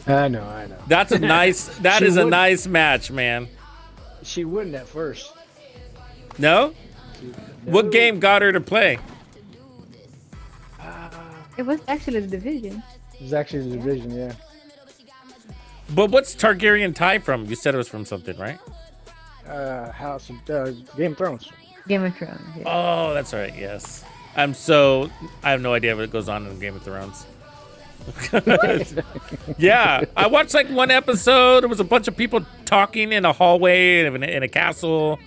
I know.
That's a nice. That
She
is a
would-
nice match, man.
She wouldn't at first.
No? What game got her to play?
It was actually the division.
It was actually the division, yeah.
But what's Targaryen tie from? You said it was from something, right?
House of Game of Thrones.
Game of Thrones. Yeah.
Oh, that's right. Yes. I have no idea what goes on in Game of Thrones. Yeah, I watched like one episode. It was a bunch of people talking in a hallway in a castle,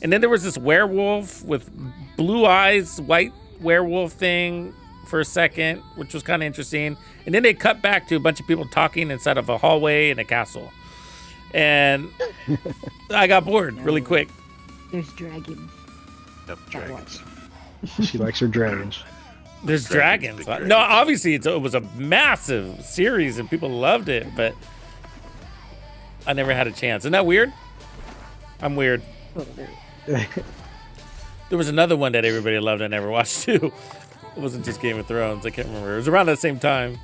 and then there was this werewolf with blue eyes, white werewolf thing for a second, which was kind of interesting. And then they cut back to a bunch of people talking inside of a hallway in a castle, and I got bored really quick.
There's dragons.
Yep, dragons.
She likes her dragons.
There's
Dragons,
dragons.
big
No,
dragons.
obviously it was a massive series and people loved it, but I never had a chance. Isn't that weird? I'm weird. There was another one that everybody loved I never watched too. It wasn't just Game of Thrones. I can't remember. It was around that same time.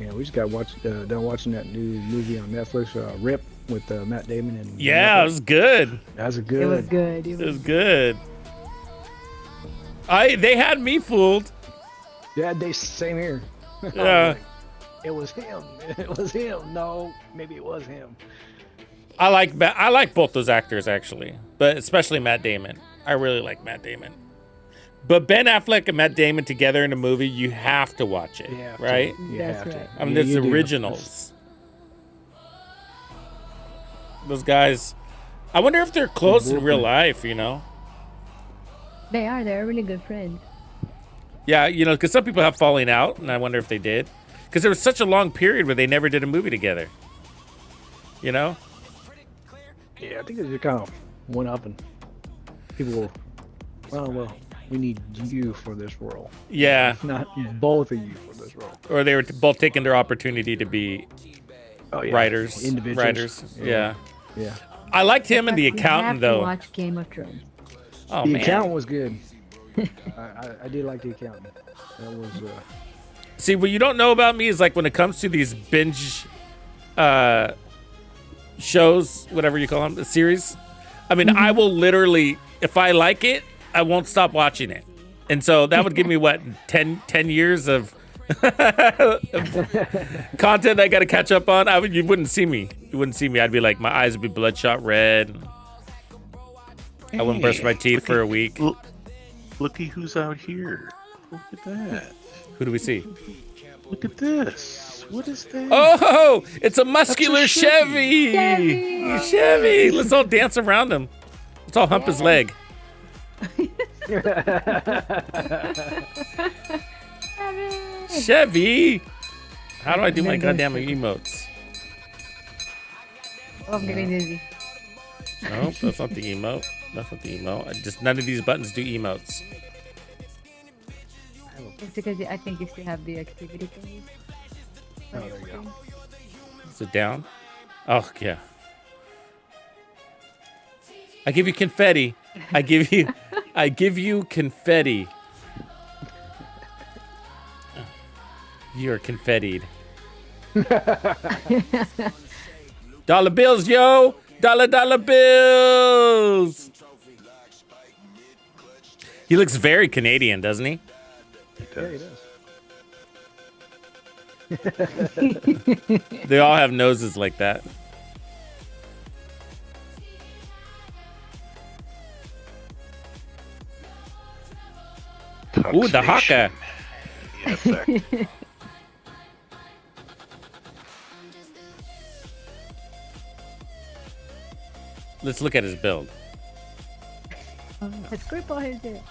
Yeah, we just got done watching that new movie on Netflix, Rip, with Matt Damon and.
Yeah, it was good.
That was a
It
good.
was good.
It was good. They had me fooled.
Yeah, they same here.
Yeah.
It was him. It was him. No, maybe it was him.
I like both those actors actually, but especially Matt Damon. I really like Matt Damon. But Ben Affleck and Matt Damon together in a movie, you have to watch it,
Yeah,
right?
You
That's
have to.
right.
I mean,
You-
it's
you do.
originals. Those guys. I wonder if they're close in real life, you know?
They are. They're really good friends.
Yeah, you know, because some people have falling out, and I wonder if they did. Because there was such a long period where they never did a movie together. You know?
Yeah, I think they just kind of went up and people were, well, we need you for this role.
Yeah.
Not both of you for this role.
Or they were both taking their opportunity to be
Oh, yeah.
writers.
Individuals.
Writers. Yeah.
Yeah.
I liked him and the
You have
accountant,
to
though.
watch Game of Thrones.
Oh,
The
man.
accountant was good. I did like the accountant. That was
See, what you don't know about me is like when it comes to these binge shows, whatever you call them, the series. I mean, I will literally, if I like it, I won't stop watching it. And so that would give me what, 10 years of content I got to catch up on. You wouldn't see me. You wouldn't see me. I'd be like, my eyes would be bloodshot red. I wouldn't brush my teeth for a week.
Looky who's out here. Look at that.
Who do we see?
Look at this. What is that?
Oh, it's a muscular Chevy.
Chevy.
Chevy. Let's all dance around him. Let's all hump his leg. Chevy. How do I do my goddamn emotes?
Oh, I'm getting dizzy.
No, that's not the emote. That's not the emote. None of these buttons do emotes.
It's because I think you still have the activity thingy.
Oh, there you go.
Is it down? Oh, yeah. I give you confetti. I give you confetti. You're confettied. Dollar bills, yo! Dollar bills! He looks very Canadian, doesn't he?
Yeah, he does.
They all have noses like that. Ooh, the haka.
Yes, sir.
Let's look at his build.
Let's grip on his head.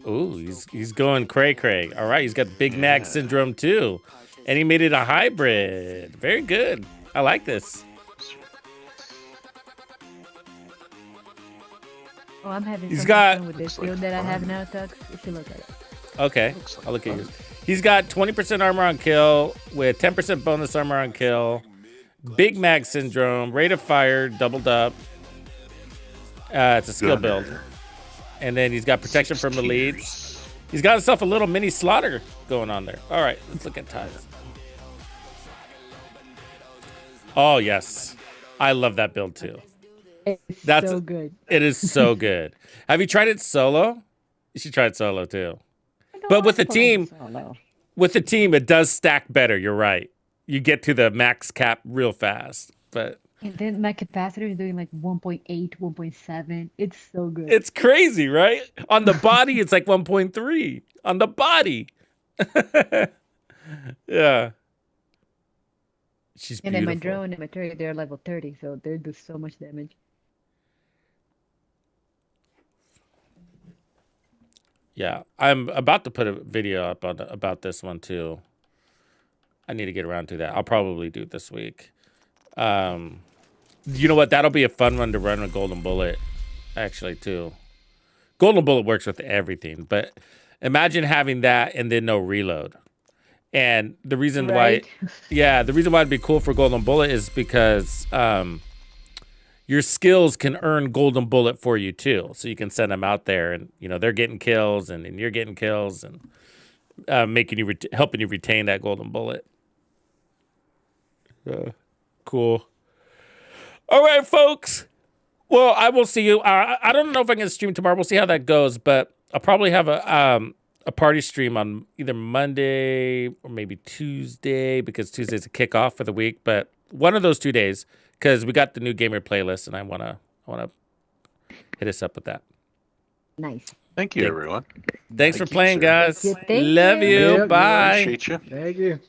Ooh, he's going cray. All right, he's got Big Mac syndrome too. And he made it a hybrid. Very good. I like this.
Oh, I'm having
He's
so much
got-
fun with this build that I have now, Tux. You should look at it.
Okay,
Looks like
I'll look at
fun.
yours. He's got 20% armor on kill with 10% bonus armor on kill. Big Mac syndrome, rate of fire doubled up. It's a skill build.
Gunner.
And then he's got protection from
Six
elites.
tiers.
He's got himself a little mini slaughter going on there. All right, let's look at ties. Oh, yes. I love that build too.
It's
That's-
so good.
It is so good. Have you tried it solo? You should try it solo too. But with the team, it does stack better. You're right. You get to the max cap real fast. But
And then my capacitor is doing like 1.8, 1.7. It's so good.
it's crazy, right? On the body, it's like 1.3. On the body. Yeah. She's
and
beautiful.
then my drone and my turret, they're level 30, so they do so much damage.
Yeah, I'm about to put a video up on about this one too. I need to get around to that. I'll probably do it this week. You know what? That'll be a fun one to run with Golden Bullet, actually, too. Golden Bullet works with everything, but imagine having that and then no reload. And the reason
Right.
the reason why it'd be cool for Golden Bullet is because your skills can earn Golden Bullet for you too. So you can send them out there, and they're getting kills, and you're getting kills, and making you helping you retain that Golden Bullet. Cool. All right, folks. Well, I will see you. I don't know if I can stream tomorrow. We'll see how that goes, but I'll probably have a party stream on either Monday or maybe Tuesday, because Tuesday's a kickoff for the week. But one of those 2 days, because we got the new gamer playlist, and I wanna hit us up with that.
Nice.
Thank you, everyone.
Thanks for
Thank you,
playing,
sir.
guys.
Yeah, thank
Love
you.
you.
Yep,
Bye.
Appreciate you.
Thank you.